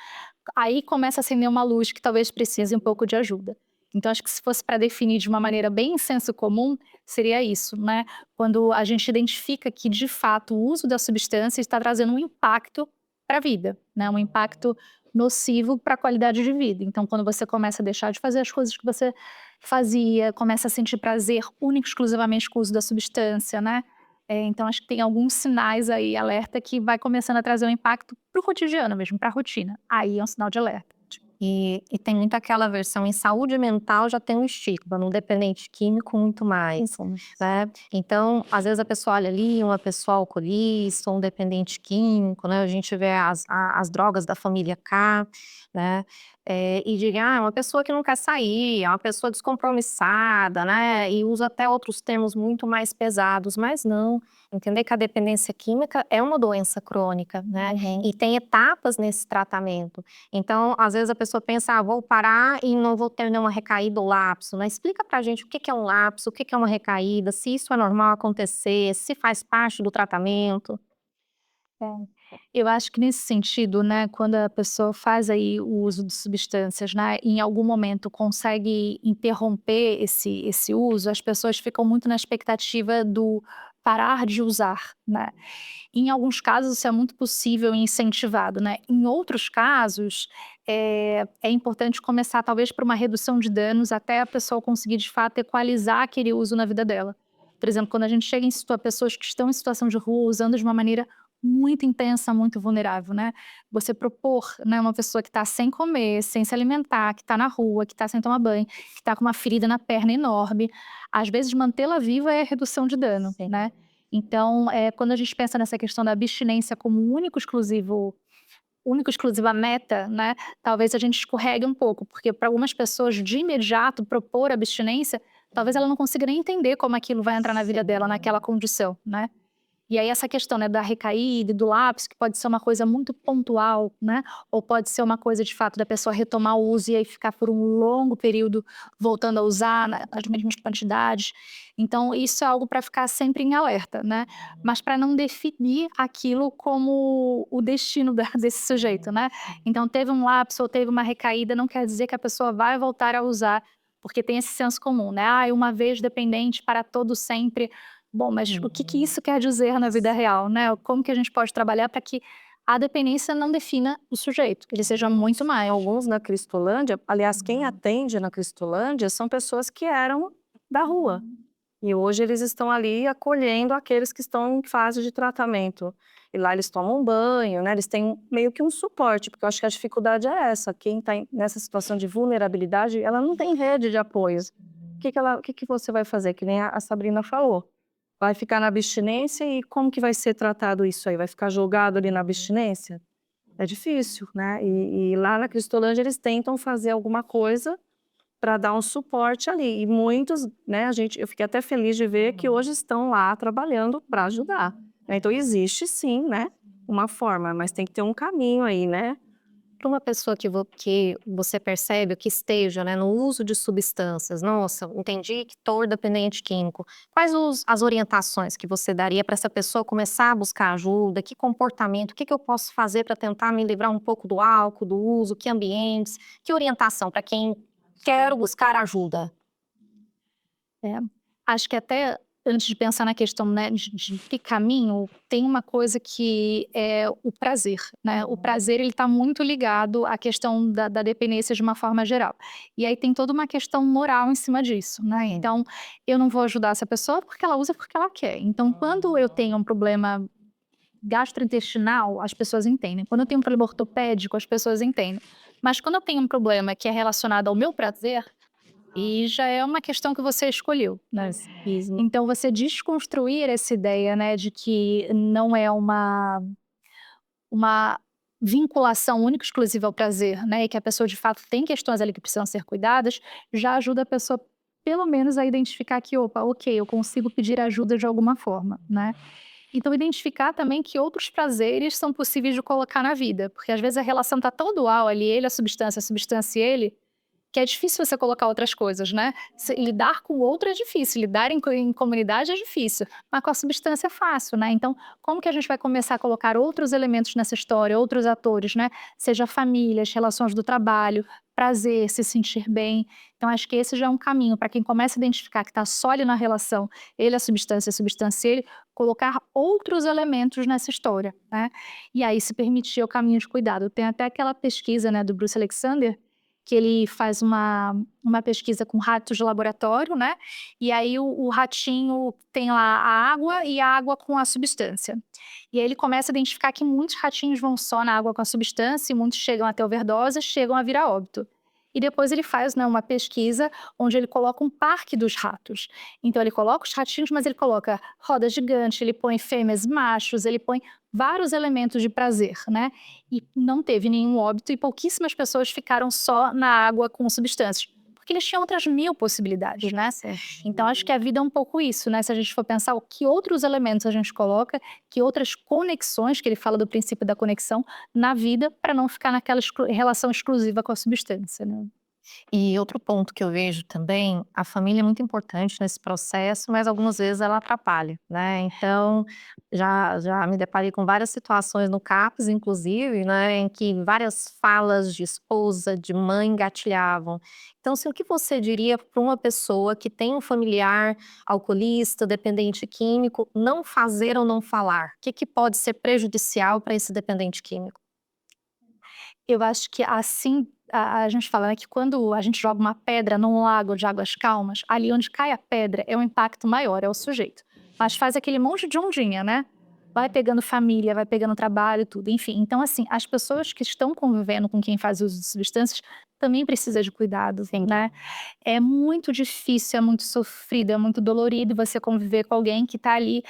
aí começa a acender uma luz que talvez precise um pouco de ajuda. Então, acho que se fosse para definir de uma maneira bem senso comum, seria isso, né? Quando a gente identifica que, de fato, o uso da substância está trazendo um impacto para a vida, né? Um impacto nocivo para a qualidade de vida. Então, quando você começa a deixar de fazer as coisas que você fazia, começa a sentir prazer único e exclusivamente com o uso da substância, né? Então, acho que tem alguns sinais aí, alerta, que vai começando a trazer um impacto para o cotidiano mesmo, para a rotina. Aí é um sinal de alerta. E tem muito aquela versão em saúde mental já tem um estigma, no dependente químico muito mais, né. Então, às vezes a pessoa olha ali uma pessoa alcoolista, um dependente químico, né, a gente vê as drogas da família K, né, e diga: "Ah, é uma pessoa que não quer sair, é uma pessoa descompromissada", né, e usa até outros termos muito mais pesados, mas não, entender que a dependência química é uma doença crônica, né, e tem etapas nesse tratamento. Então, às vezes a pessoa pensa: "Ah, vou parar e não vou ter nenhuma recaída ou lapso", né. Explica pra gente o que que é um lapso, o que que é uma recaída, se isso é normal acontecer, se faz parte do tratamento. Eu acho que nesse sentido, né, quando a pessoa faz aí o uso de substâncias, né, em algum momento consegue interromper esse uso, as pessoas ficam muito na expectativa do parar de usar, né. Em alguns casos isso é muito possível e incentivado, né. Em outros casos, é importante começar talvez por uma redução de danos até a pessoa conseguir de fato equalizar aquele uso na vida dela. Por exemplo, quando a gente chega em pessoas que estão em situação de rua usando de uma maneira muito intensa, muito vulnerável, né. Você propor, né, uma pessoa que está sem comer, sem se alimentar, que está na rua, que está sem tomar banho, que está com uma ferida na perna enorme, às vezes mantê-la viva é redução de dano, né. Então, quando a gente pensa nessa questão da abstinência como único exclusiva meta, né, talvez a gente escorregue um pouco, porque para algumas pessoas de imediato propor abstinência, talvez ela não consiga nem entender como aquilo vai entrar na vida dela naquela condição, né. E aí essa questão, né, da recaída e do lapso, que pode ser uma coisa muito pontual, né, ou pode ser uma coisa de fato da pessoa retomar o uso e aí ficar por um longo período voltando a usar nas mesmas quantidades. Então isso é algo para ficar sempre em alerta, né, mas para não definir aquilo como o destino desse sujeito, né. Então teve um lapso ou teve uma recaída, não quer dizer que a pessoa vai voltar a usar, porque tem esse senso comum, né, uma vez dependente para todo sempre". Bom, mas o que que isso quer dizer na vida real, né? Como que a gente pode trabalhar para que a dependência não defina o sujeito, que ele seja muito mais. Alguns na Cristolândia, aliás, quem atende na Cristolândia são pessoas que eram da rua. E hoje eles estão ali acolhendo aqueles que estão em fase de tratamento. E lá eles tomam banho, né? Eles têm meio que um suporte, porque eu acho que a dificuldade é essa. Quem está nessa situação de vulnerabilidade, ela não tem rede de apoio. O que que você vai fazer? Que nem a Sabrina falou. Vai ficar na abstinência e como que vai ser tratado isso aí? Vai ficar jogado ali na abstinência? É difícil, né? E lá na Cristolândia eles tentam fazer alguma coisa para dar um suporte ali. E muitos, né, eu fiquei até feliz de ver que hoje estão lá trabalhando para ajudar, né. Então existe sim, né, uma forma, mas tem que ter um caminho aí, né. Para uma pessoa que você percebe que esteja, né, no uso de substâncias, "Nossa, entendi que estou dependente químico", quais as orientações que você daria para essa pessoa começar a buscar ajuda? Que comportamento, o que que eu posso fazer para tentar me livrar um pouco do álcool, do uso, que ambientes, que orientação para quem quer buscar ajuda? É, acho que até antes de pensar na questão, né, de que caminho, tem uma coisa que é o prazer, né. O prazer ele está muito ligado à questão da dependência de uma forma geral. E aí tem toda uma questão moral em cima disso, né. Então, eu não vou ajudar essa pessoa porque ela usa porque ela quer. Então quando eu tenho um problema gastrointestinal, as pessoas entendem. Quando eu tenho um problema ortopédico, as pessoas entendem. Mas quando eu tenho um problema que é relacionado ao meu prazer, e já é uma questão que você escolheu, né. Ismo. Então você desconstruir essa ideia, né, de que não é uma vinculação única e exclusiva ao prazer, né, e que a pessoa de fato tem questões ali que precisam ser cuidadas, já ajuda a pessoa pelo menos a identificar que: "Opa, ok, eu consigo pedir ajuda de alguma forma", né. Então identificar também que outros prazeres são possíveis de colocar na vida, porque às vezes a relação tá tão dual ali, ele a substância e ele, que é difícil você colocar outras coisas, né. Lidar com o outro é difícil, lidar em comunidade é difícil, mas com a substância é fácil, né. Então, como que a gente vai começar a colocar outros elementos nessa história, outros atores, né, seja famílias, relações do trabalho, prazer, se sentir bem. Então acho que esse já é um caminho para quem começa a identificar que está só ali na relação, ele a substância ele, colocar outros elementos nessa história, né. E aí se permitir o caminho de cuidado. Tem até aquela pesquisa, né, do Bruce Alexander, que ele faz uma pesquisa com ratos de laboratório, né? E aí o ratinho tem lá a água com a substância. E aí ele começa a identificar que muitos ratinhos vão só na água com a substância e muitos chegam até overdose, chegam a vir a óbito. E depois ele faz, né, uma pesquisa onde ele coloca um parque dos ratos. Então ele coloca os ratinhos, mas ele coloca roda gigante, ele põe fêmeas e machos, ele põe vários elementos de prazer, né? E não teve nenhum óbito e pouquíssimas pessoas ficaram só na água com substâncias. Porque eles tinham outras 1000 possibilidades, né? Então acho que a vida é um pouco isso, né? Se a gente for pensar o que outros elementos a gente coloca, que outras conexões, que ele fala do princípio da conexão, na vida, para não ficar naquela relação exclusiva com a substância, né? E outro ponto que eu vejo também, a família é muito importante nesse processo, mas algumas vezes ela atrapalha, né? Então, já me deparei com várias situações no CAPS, inclusive, né, em que várias falas de esposa, de mãe engatilhavam. Então, assim, o que você diria para uma pessoa que tem um familiar alcoolista, dependente químico, não fazer ou não falar? O que pode ser prejudicial para esse dependente químico? Eu acho que assim, a gente fala, né, que quando a gente joga uma pedra num lago de águas calmas, ali onde cai a pedra é um impacto maior, é o sujeito. Mas faz aquele monte de ondinha, né? Vai pegando família, vai pegando trabalho, tudo, enfim. Então, assim, as pessoas que estão convivendo com quem faz uso de substâncias também precisam de cuidado, né? É muito difícil, é muito sofrido, é muito dolorido você conviver com alguém que está ali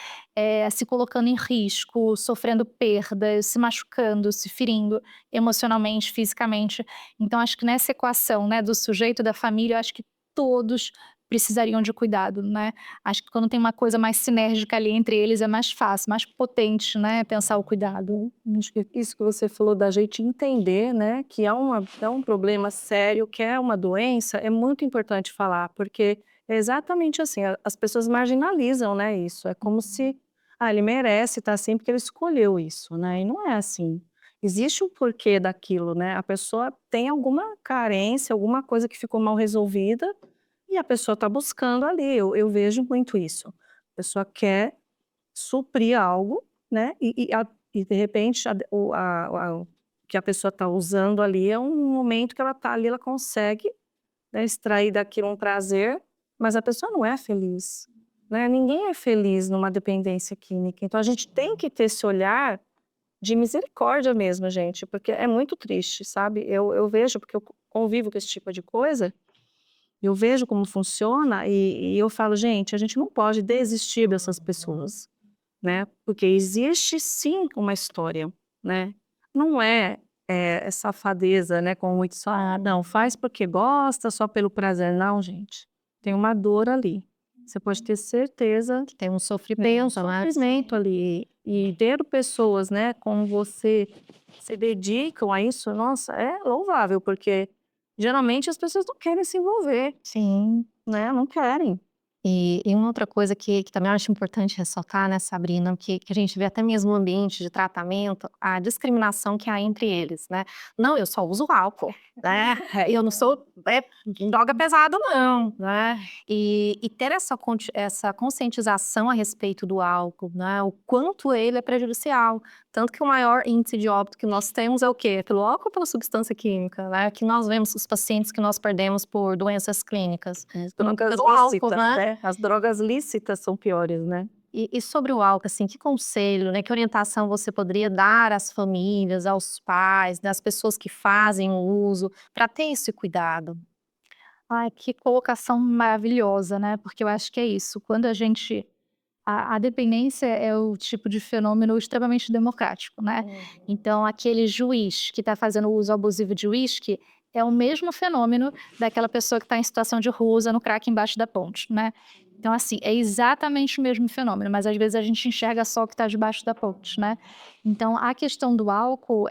se colocando em risco, sofrendo perdas, se machucando, se ferindo emocionalmente, fisicamente. Então, acho que nessa equação, né, do sujeito, da família, eu acho que todos precisariam de cuidado, né? Acho que quando tem uma coisa mais sinérgica ali entre eles é mais fácil, mais potente, né, pensar o cuidado. Acho que isso que você falou da gente entender, né, que é um problema sério, que é uma doença, é muito importante falar, porque é exatamente assim, as pessoas marginalizam, né, isso. É como se, ele merece estar assim porque ele escolheu isso, né? E não é assim. Existe um porquê daquilo, né? A pessoa tem alguma carência, alguma coisa que ficou mal resolvida e a pessoa está buscando ali. Eu vejo muito isso. A pessoa quer suprir algo, né? E de repente o que a pessoa está usando ali é um momento que ela está ali, ela consegue, né, extrair daquilo um prazer, mas a pessoa não é feliz, né? Ninguém é feliz numa dependência química. Então a gente tem que ter esse olhar de misericórdia mesmo, gente, porque é muito triste, sabe? Eu vejo, porque eu convivo com esse tipo de coisa, eu vejo como funciona e eu falo, gente, a gente não pode desistir dessas pessoas, né? Porque existe sim uma história, né? Não é safadeza, né? Como muitos falam, não, faz porque gosta, só pelo prazer. Não, gente. Tem uma dor ali. Você pode ter certeza Tem um que tem um sofrimento, né? sofrimento ali. E ter pessoas, né, como você se dedicam a isso, nossa, é louvável, porque geralmente as pessoas não querem se envolver, Sim. né? Não querem. E uma outra coisa que também eu acho importante ressaltar, né, Sabrina, que a gente vê até mesmo no ambiente de tratamento, a discriminação que há entre eles, né? Não, eu só uso álcool, né? Eu não sou droga pesada, não, né? E ter essa conscientização a respeito do álcool, né? O quanto ele é prejudicial. Tanto que o maior índice de óbito que nós temos é o quê? Pelo álcool ou pela substância química, né? Que nós vemos os pacientes que nós perdemos por doenças clínicas. Drogas Pelo álcool, lícitas, né? As drogas lícitas são piores, né? E sobre o álcool, assim, que conselho, né, que orientação você poderia dar às famílias, aos pais, né, às pessoas que fazem o uso, para ter esse cuidado? Ai, que colocação maravilhosa, né? Porque eu acho que é isso. Quando a gente. A dependência é o tipo de fenômeno extremamente democrático, né? Então, aquele juiz que está fazendo uso abusivo de uísque é o mesmo fenômeno daquela pessoa que está em situação de rua usando crack embaixo da ponte, né? Então, assim, é exatamente o mesmo fenômeno, mas às vezes a gente enxerga só o que está debaixo da ponte, né? Então, a questão do álcool,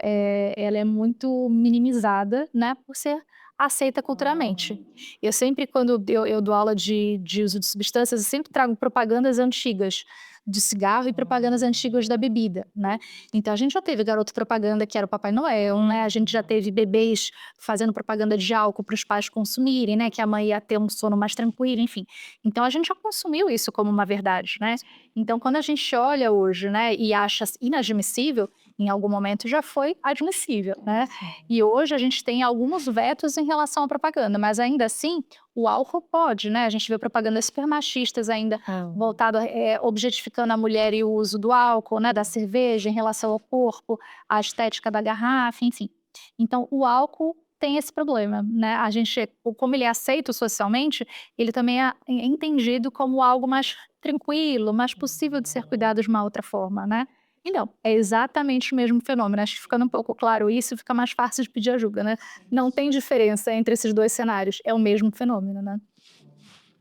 ela é muito minimizada, né? Por ser aceita culturalmente. Eu sempre, quando eu dou aula de uso de substâncias, eu sempre trago propagandas antigas de cigarro e propagandas antigas da bebida, né? Então a gente já teve garoto propaganda que era o Papai Noel, né? A gente já teve bebês fazendo propaganda de álcool para os pais consumirem, né? Que a mãe ia ter um sono mais tranquilo, enfim. Então a gente já consumiu isso como uma verdade, né? Então quando a gente olha hoje, né, e acha inadmissível, em algum momento já foi admissível, né? E hoje a gente tem alguns vetos em relação à propaganda, mas ainda assim o álcool pode, né? A gente vê propagandas super machistas ainda voltado objetificando a mulher e o uso do álcool, né? Da cerveja em relação ao corpo, à estética da garrafa, enfim. Então o álcool tem esse problema, né? A gente, como ele é aceito socialmente, ele também é entendido como algo mais tranquilo, mais possível de ser cuidado de uma outra forma, né? E não, é exatamente o mesmo fenômeno. Acho que ficando um pouco claro isso, fica mais fácil de pedir ajuda, né? Não tem diferença entre esses dois cenários, é o mesmo fenômeno, né?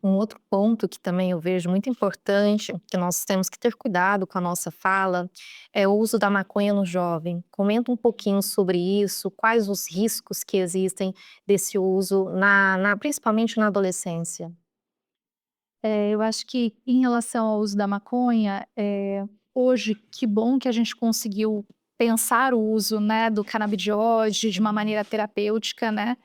Um outro ponto que também eu vejo muito importante, que nós temos que ter cuidado com a nossa fala, é o uso da maconha no jovem. Comenta um pouquinho sobre isso, quais os riscos que existem desse uso, principalmente na adolescência. Eu acho que em relação ao uso da maconha, hoje, que bom que a gente conseguiu pensar o uso, né, do canabidiol de uma maneira terapêutica, né?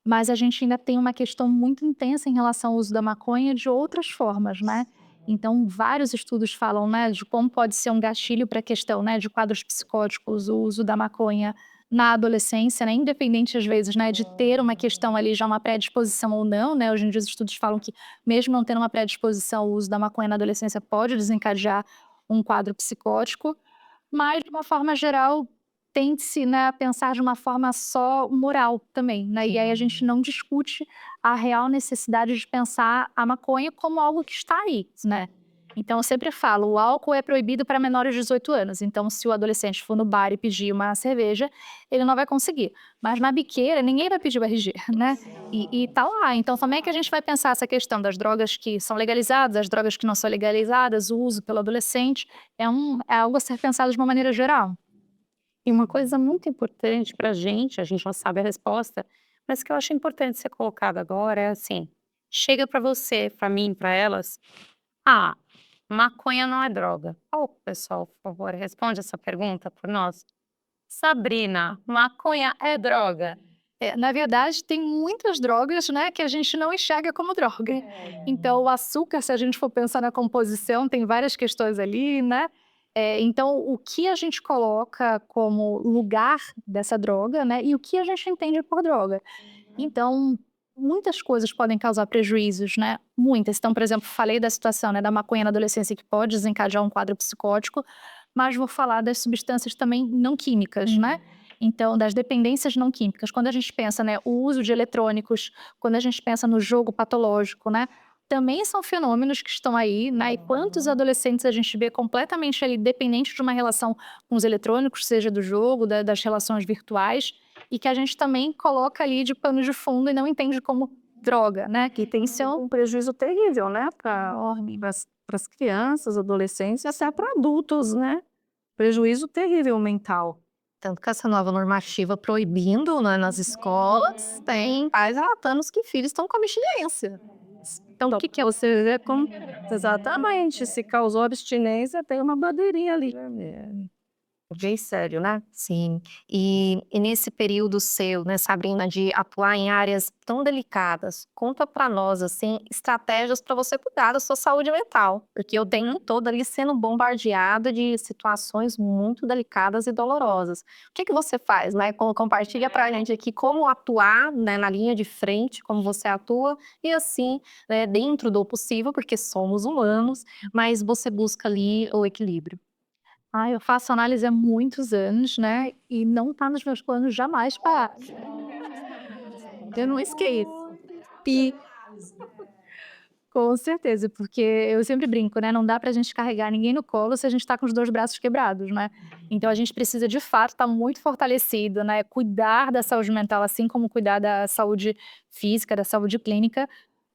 Mas a gente ainda tem uma questão muito intensa em relação ao uso da maconha de outras formas, né? Então, vários estudos falam, né, de como pode ser um gatilho para a questão, né, de quadros psicóticos, o uso da maconha na adolescência, né, independente às vezes, né, de ter uma questão ali já uma predisposição ou não, né? Hoje em dia os estudos falam que mesmo não tendo uma predisposição, o uso da maconha na adolescência pode desencadear um quadro psicótico, mas de uma forma geral tende-se, né, a pensar de uma forma só moral também, né, e aí a gente não discute a real necessidade de pensar a maconha como algo que está aí, né. Então eu sempre falo, o álcool é proibido para menores de 18 anos, então se o adolescente for no bar e pedir uma cerveja, ele não vai conseguir, mas na biqueira ninguém vai pedir o RG, né, e tá lá. Então como é que a gente vai pensar essa questão das drogas que são legalizadas, as drogas que não são legalizadas, o uso pelo adolescente, é algo a ser pensado de uma maneira geral. E uma coisa muito importante pra a gente já sabe a resposta, mas que eu acho importante ser colocada agora é assim: chega pra você, pra mim, pra elas: "Ah, maconha não é droga". Ô, pessoal, por favor, responde essa pergunta por nós. Sabrina, maconha é droga? Na verdade, tem muitas drogas, né, que a gente não enxerga como droga. Então, o açúcar, se a gente for pensar na composição, tem várias questões ali, né? Então, o que a gente coloca como lugar dessa droga, né? E o que a gente entende por droga. Então, muitas coisas podem causar prejuízos, né? Muitas. Então, por exemplo, falei da situação, né, da maconha na adolescência que pode desencadear um quadro psicótico, mas vou falar das substâncias também não químicas, né? Então, das dependências não químicas. Quando a gente pensa, né, o uso de eletrônicos, quando a gente pensa no jogo patológico, né? Também são fenômenos que estão aí, né? E quantos adolescentes a gente vê completamente ali dependentes de uma relação com os eletrônicos, seja do jogo, das relações virtuais, e que a gente também coloca ali de pano de fundo e não entende como droga, né? Que tem sido um prejuízo terrível, né, para Enorme. as crianças, adolescentes e até para adultos, né. Prejuízo terrível mental. Tanto que essa nova normativa proibindo, né, nas escolas, tem pais relatando que filhos estão com abstinência. Então o que que é? Você vê como exatamente, se causou abstinência, tem uma bandeirinha ali, né. Bem sério, né. Sim. E nesse período seu, né, Sabrina, de atuar em áreas tão delicadas, conta pra nós, assim, estratégias para você cuidar da sua saúde mental, porque o tempo todo ali sendo bombardeada de situações muito delicadas e dolorosas. O que que você faz, né? Compartilha pra gente aqui como atuar, né, na linha de frente, como você atua, e assim, né, dentro do possível, porque somos humanos, mas você busca ali o equilíbrio. Eu faço análise há muitos anos, né? E não tá nos meus planos jamais parar. Eu não esqueço. E com certeza, porque eu sempre brinco, né? Não dá pra gente carregar ninguém no colo se a gente tá com os 2 braços quebrados, né? Então a gente precisa de fato estar muito fortalecido, né? Cuidar da saúde mental, assim como cuidar da saúde física, da saúde clínica,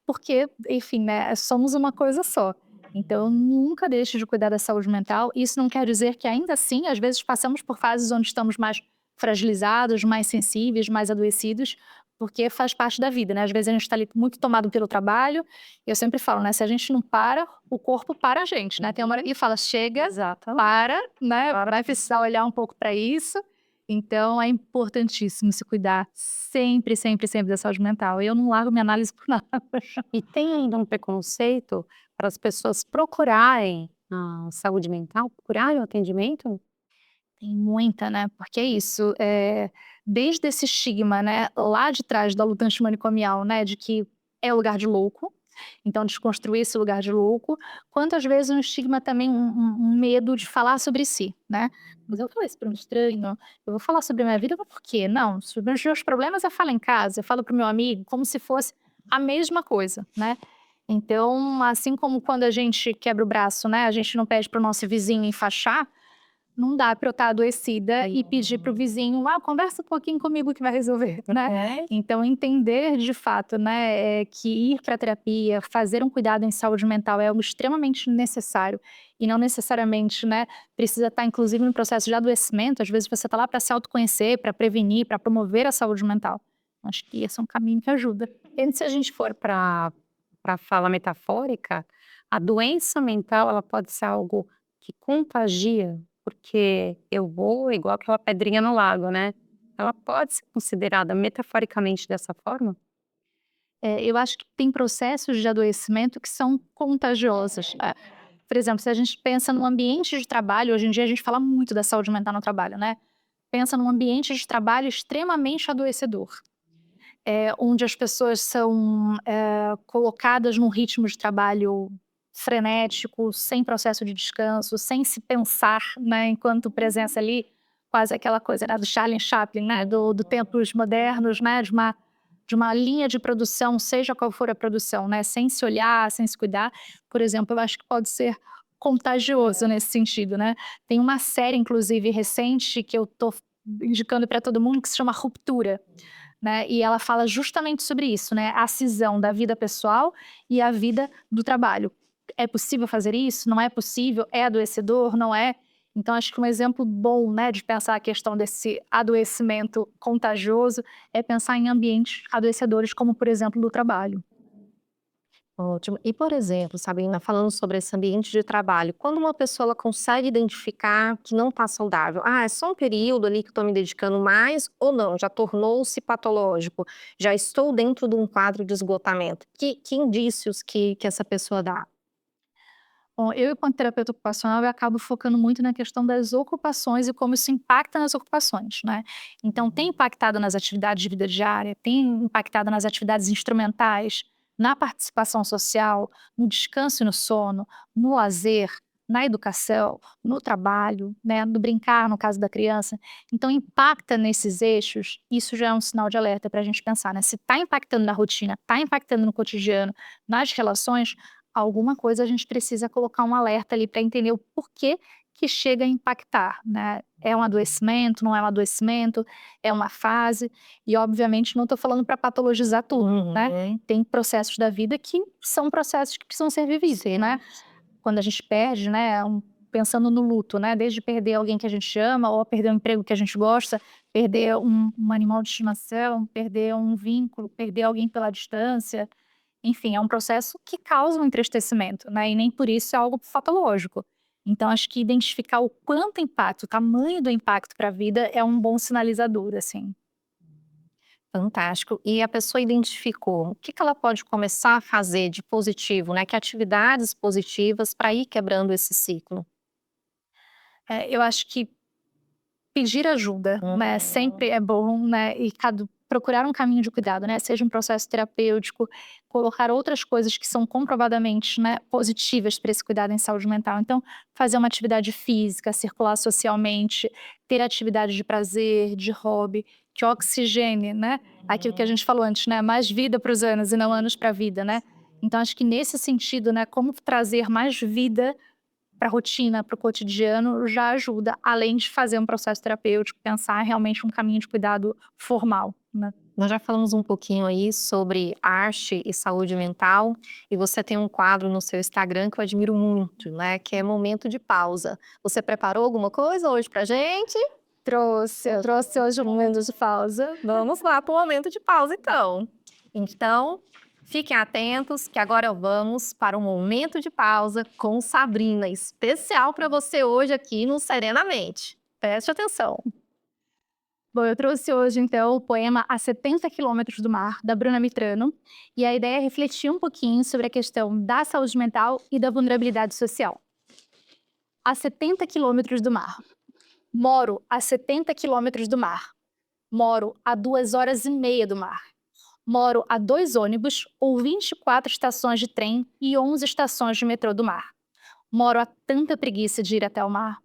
porque, enfim, né? Somos uma coisa só. Então nunca deixe de cuidar da saúde mental. Isso não quer dizer que ainda assim, às vezes passamos por fases onde estamos mais fragilizados, mais sensíveis, mais adoecidos, porque faz parte da vida, né? Às vezes a gente está ali muito tomado pelo trabalho. Eu sempre falo, né? Se a gente não para, o corpo para a gente, né? Tem uma hora que fala, chega, Exatamente. para, né? Vai precisar olhar um pouco para isso. Então é importantíssimo se cuidar sempre, sempre, sempre da saúde mental. Eu não largo minha análise por nada. E tem ainda um preconceito para as pessoas procurarem a saúde mental, procurarem o atendimento? Tem muita, né, porque é isso, desde esse estigma, né, lá de trás da luta antimanicomial, né, de que é lugar de louco, então desconstruir esse lugar de louco, quantas vezes um estigma também, um medo de falar sobre si, né. "Mas eu vou falar isso para um estranho? Eu vou falar sobre a minha vida, mas por quê? Não, sobre os meus problemas eu falo em casa, eu falo para o meu amigo", como se fosse a mesma coisa, né. Então, assim como quando a gente quebra o braço, né, a gente não pede para o nosso vizinho enfaixar, não dá para eu estar adoecida e pedir para o vizinho: "Ah, conversa um pouquinho comigo que vai resolver", né. Então entender de fato, né, que ir para terapia, fazer um cuidado em saúde mental é algo extremamente necessário e não necessariamente, né, precisa estar inclusive no processo de adoecimento, às vezes você está lá para se autoconhecer, para prevenir, para promover a saúde mental. Acho que esse é um caminho que ajuda. E se a gente for para fala metafórica, a doença mental ela pode ser algo que contagia, porque eu vou igual aquela pedrinha no lago, né. Ela pode ser considerada metaforicamente dessa forma? Eu acho que tem processos de adoecimento que são contagiosos. Por exemplo, se a gente pensa no ambiente de trabalho, hoje em dia a gente fala muito da saúde mental no trabalho, né. Pensa num ambiente de trabalho extremamente adoecedor, onde as pessoas são, colocadas num ritmo de trabalho frenético, sem processo de descanso, sem se pensar, né, enquanto presença ali, quase aquela coisa, né, do Charlie Chaplin, né, do tempos modernos, né, de uma linha de produção, seja qual for a produção, né, sem se olhar, sem se cuidar, por exemplo, eu acho que pode ser contagioso nesse sentido, né. Tem uma série, inclusive, recente que eu tô indicando para todo mundo que se chama Ruptura, né, e ela fala justamente sobre isso, né, a cisão da vida pessoal e a vida do trabalho. É possível fazer isso? Não é possível? É adoecedor? Não é? Então acho que um exemplo bom, né, de pensar a questão desse adoecimento contagioso é pensar em ambientes adoecedores, como por exemplo do trabalho. Ótimo. E, por exemplo, Sabrina, falando sobre esse ambiente de trabalho, quando uma pessoa ela consegue identificar que não está saudável, é só um período ali que eu estou me dedicando mais, ou não, já tornou-se patológico, já estou dentro de um quadro de esgotamento. Que indícios que essa pessoa dá? Bom, eu enquanto terapeuta ocupacional, eu acabo focando muito na questão das ocupações e como isso impacta nas ocupações, né. Então tem impactado nas atividades de vida diária, tem impactado nas atividades instrumentais, na participação social, no descanso e no sono, no lazer, na educação, no trabalho, né, no brincar, no caso da criança. Então impacta nesses eixos, isso já é um sinal de alerta para a gente pensar, né, se está impactando na rotina, está impactando no cotidiano, nas relações, alguma coisa a gente precisa colocar um alerta ali para entender o porquê que chega a impactar, né. É um adoecimento, não é um adoecimento, é uma fase, e obviamente não estou falando para patologizar tudo, né. Tem processos da vida que são processos que precisam ser vividos, né. Quando a gente perde, né, pensando no luto, né, desde perder alguém que a gente ama ou perder um emprego que a gente gosta, perder um animal de estimação, perder um vínculo, perder alguém pela distância, enfim, é um processo que causa um entristecimento, né, e nem por isso é algo patológico. Então acho que identificar o quanto impacta, o tamanho do impacto para a vida é um bom sinalizador, assim. Fantástico. E a pessoa identificou, o que ela pode começar a fazer de positivo, né? Que atividades positivas para ir quebrando esse ciclo? Eu acho que pedir ajuda, né, sempre é bom, né, e procurar um caminho de cuidado, né, seja um processo terapêutico, colocar outras coisas que são comprovadamente, né, positivas para esse cuidado em saúde mental. Então, fazer uma atividade física, circular socialmente, ter atividade de prazer, de hobby, que oxigene, né, aquilo que a gente falou antes, né, mais vida para os anos e não anos para a vida, né. Então acho que nesse sentido, né, como trazer mais vida para a rotina, para o cotidiano, já ajuda, além de fazer um processo terapêutico, pensar realmente um caminho de cuidado formal, né. Nós já falamos um pouquinho aí sobre arte e saúde mental, e você tem um quadro no seu Instagram que eu admiro muito, né? Que é Momento de Pausa. Você preparou alguma coisa hoje pra gente? Eu trouxe hoje um momento de pausa. Vamos lá para o momento de pausa, então. Então, fiquem atentos que agora vamos para um momento de pausa com Sabrina, especial para você hoje aqui no Serenamente. Preste atenção. Bom, eu trouxe hoje então o poema A 70 Quilômetros do Mar, da Bruna Mitrano, e a ideia é refletir um pouquinho sobre a questão da saúde mental e da vulnerabilidade social. A 70 quilômetros do mar. Moro a 70 quilômetros do mar. Moro a 2 horas e meia do mar. Moro a 2 ônibus ou 24 estações de trem e 11 estações de metrô do mar. Moro a tanta preguiça de ir até o mar.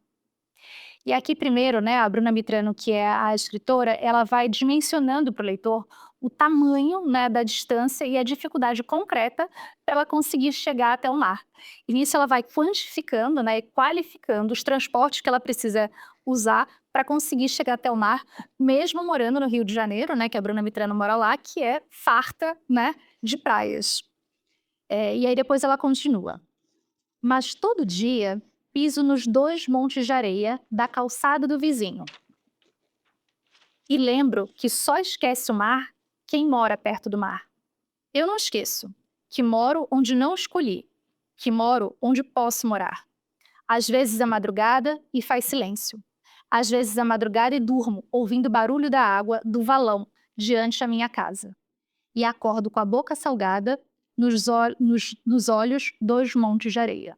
E aqui primeiro, né, a Bruna Mitrano, que é a escritora, ela vai dimensionando para o leitor o tamanho, né, da distância e a dificuldade concreta para ela conseguir chegar até o mar. E nisso ela vai quantificando, né, e qualificando os transportes que ela precisa usar para conseguir chegar até o mar, mesmo morando no Rio de Janeiro, né, que a Bruna Mitrano mora lá, que é farta, né, de praias. E aí depois ela continua. Mas todo dia piso nos 2 montes de areia da calçada do vizinho. E lembro que só esquece o mar quem mora perto do mar. Eu não esqueço que moro onde não escolhi, que moro onde posso morar. Às vezes à madrugada e faz silêncio. Às vezes à madrugada e durmo, ouvindo o barulho da água do valão diante da minha casa. E acordo com a boca salgada nos olhos 2 montes de areia.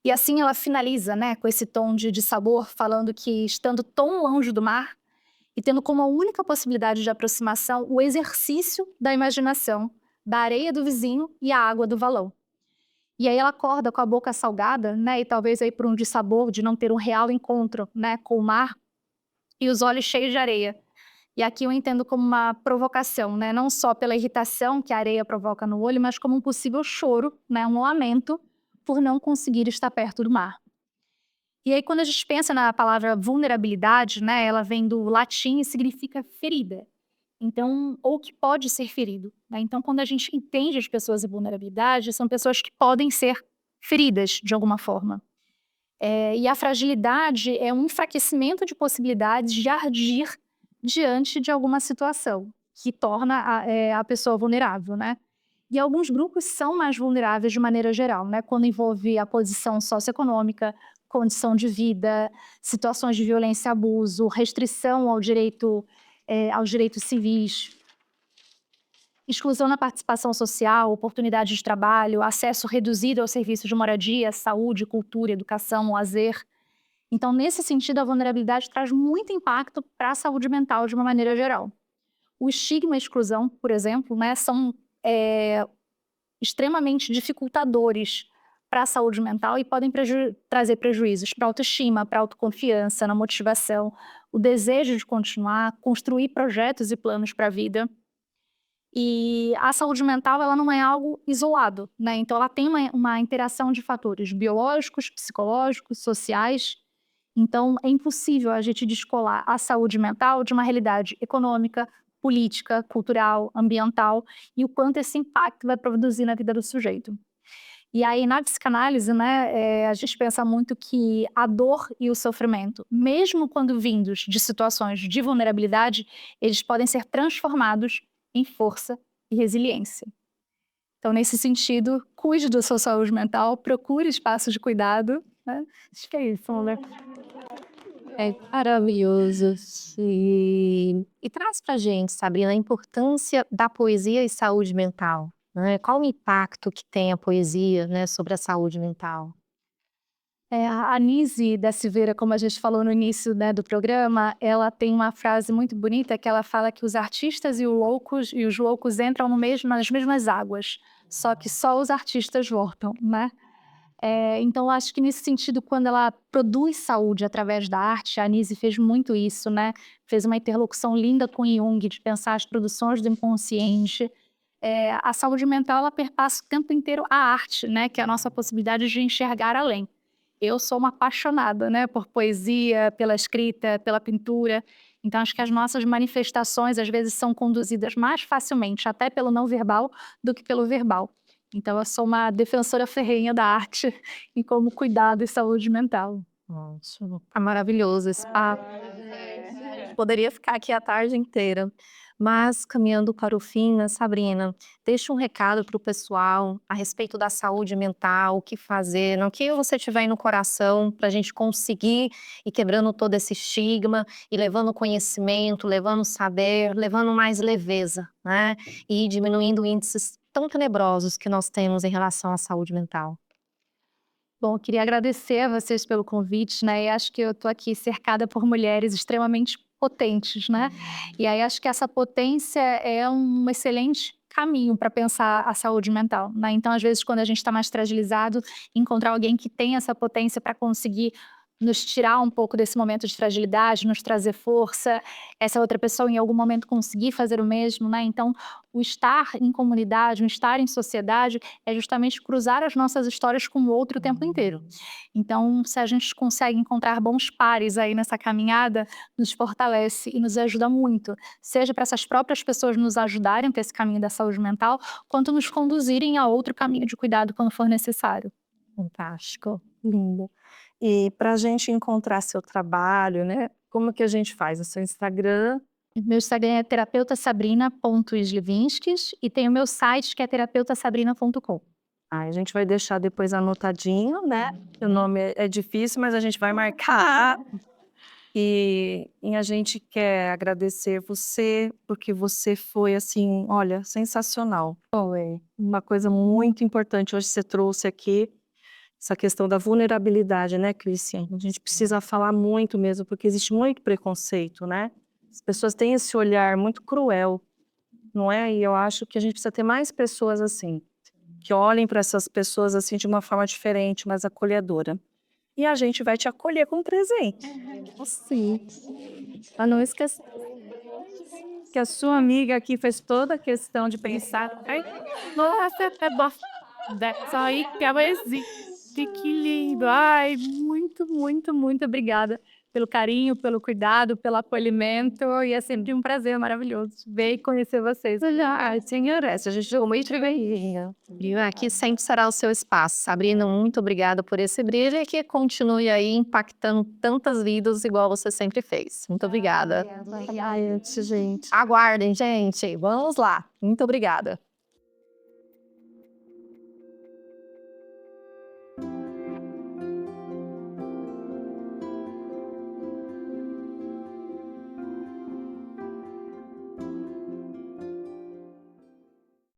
E assim ela finaliza, né, com esse tom de sabor, falando que estando tão longe do mar e tendo como a única possibilidade de aproximação o exercício da imaginação, da areia do vizinho e a água do valão. E aí ela acorda com a boca salgada, né, e talvez aí por um dissabor de não ter um real encontro, né, com o mar, e os olhos cheios de areia. E aqui eu entendo como uma provocação, né, não só pela irritação que a areia provoca no olho, mas como um possível choro, né, um lamento por não conseguir estar perto do mar. E aí quando a gente pensa na palavra vulnerabilidade, né, ela vem do latim e significa ferida. Então, ou que pode ser ferido, né? Então, quando a gente entende as pessoas em vulnerabilidade, são pessoas que podem ser feridas de alguma forma. E a fragilidade é um enfraquecimento de possibilidades de agir diante de alguma situação que torna a pessoa vulnerável, né? E alguns grupos são mais vulneráveis de maneira geral, né? Quando envolve a posição socioeconômica, condição de vida, situações de violência e abuso, restrição ao direito, aos direitos civis, exclusão na participação social, oportunidade de trabalho, acesso reduzido aos serviços de moradia, saúde, cultura, educação, lazer. Então, nesse sentido, a vulnerabilidade traz muito impacto para a saúde mental de uma maneira geral. O estigma e a exclusão, por exemplo, né, são extremamente dificultadores para a saúde mental e podem trazer prejuízos para a autoestima, para a autoconfiança, na motivação, o desejo de continuar, construir projetos e planos para a vida. E a saúde mental, ela não é algo isolado, né? Então, ela tem uma interação de fatores biológicos, psicológicos, sociais. Então, é impossível a gente descolar a saúde mental de uma realidade econômica, política, cultural, ambiental e o quanto esse impacto vai produzir na vida do sujeito. E aí, na psicanálise, né, a gente pensa muito que a dor e o sofrimento, mesmo quando vindos de situações de vulnerabilidade, eles podem ser transformados em força e resiliência. Então, nesse sentido, cuide da sua saúde mental, procure espaços de cuidado, né? Acho que é isso, né? É maravilhoso, sim. E traz pra gente, Sabrina, a importância da poesia e saúde mental, né? Qual o impacto que tem a poesia, né, sobre a saúde mental? A Anísio da Silveira, como a gente falou no início, né, do programa, ela tem uma frase muito bonita que ela fala que os artistas e os loucos entram nas mesmas águas, só que só os artistas voltam, né? Então, eu acho que nesse sentido, quando ela produz saúde através da arte, a Anísio fez muito isso, né? Fez uma interlocução linda com Jung, de pensar as produções do inconsciente. A saúde mental, ela perpassa o tempo inteiro a arte, né? Que é a nossa possibilidade de enxergar além. Eu sou uma apaixonada, né, por poesia, pela escrita, pela pintura. Então, acho que as nossas manifestações, às vezes, são conduzidas mais facilmente, até pelo não verbal, do que pelo verbal. Então, eu sou uma defensora ferrenha da arte e como cuidado e saúde mental. Ótimo. Tá maravilhoso esse papo. Poderia ficar aqui a tarde inteira. Mas, caminhando para o fim, né, Sabrina, deixa um recado para o pessoal a respeito da saúde mental, o que fazer, no que você tiver aí no coração, para a gente conseguir ir quebrando todo esse estigma e levando conhecimento, levando saber, levando mais leveza, né? E diminuindo índices tão tenebrosos que nós temos em relação à saúde mental. Bom, eu queria agradecer a vocês pelo convite, né? E acho que eu estou aqui cercada por mulheres extremamente potentes, né? E aí acho que essa potência é um excelente caminho para pensar a saúde mental, né? Então, às vezes, quando a gente está mais fragilizado, encontrar alguém que tem essa potência para conseguir nos tirar um pouco desse momento de fragilidade, nos trazer força, essa outra pessoa em algum momento conseguir fazer o mesmo, né? Então, o estar em comunidade, o estar em sociedade é justamente cruzar as nossas histórias com o outro o tempo inteiro. Então, se a gente consegue encontrar bons pares aí nessa caminhada, nos fortalece e nos ajuda muito, seja para essas próprias pessoas nos ajudarem para esse caminho da saúde mental, quanto nos conduzirem a outro caminho de cuidado quando for necessário. Fantástico, lindo. E para a gente encontrar seu trabalho, né? Como que a gente faz? O seu Instagram? Meu Instagram é terapeuta.sabrina.slivinskis e tem o meu site que é terapeutasabrina.com. A gente vai deixar depois anotadinho, né? O nome é difícil, mas a gente vai marcar. E a gente quer agradecer você, porque você foi, assim, olha, sensacional. Foi uma coisa muito importante hoje você trouxe aqui, essa questão da vulnerabilidade, né, Cristian? A gente precisa falar muito mesmo, porque existe muito preconceito, né? As pessoas têm esse olhar muito cruel, não é? E eu acho que a gente precisa ter mais pessoas assim, que olhem para essas pessoas assim de uma forma diferente, mais acolhedora. E a gente vai te acolher com um presente. Sim. Pra não esquecer. Que a sua amiga aqui fez toda a questão de pensar. Ai, nossa, tá bom. That's all it que existe, que lindo. Ai, muito, muito, muito obrigada pelo carinho, pelo cuidado, pelo acolhimento. E é sempre um prazer maravilhoso ver e conhecer vocês. Ai, senhora, a gente ficou muito bem. E aqui sempre será o seu espaço. Sabrina, muito obrigada por esse brilho e que continue aí impactando tantas vidas igual você sempre fez. Muito obrigada. Ai, gente. Aguardem, gente. Vamos lá. Muito obrigada.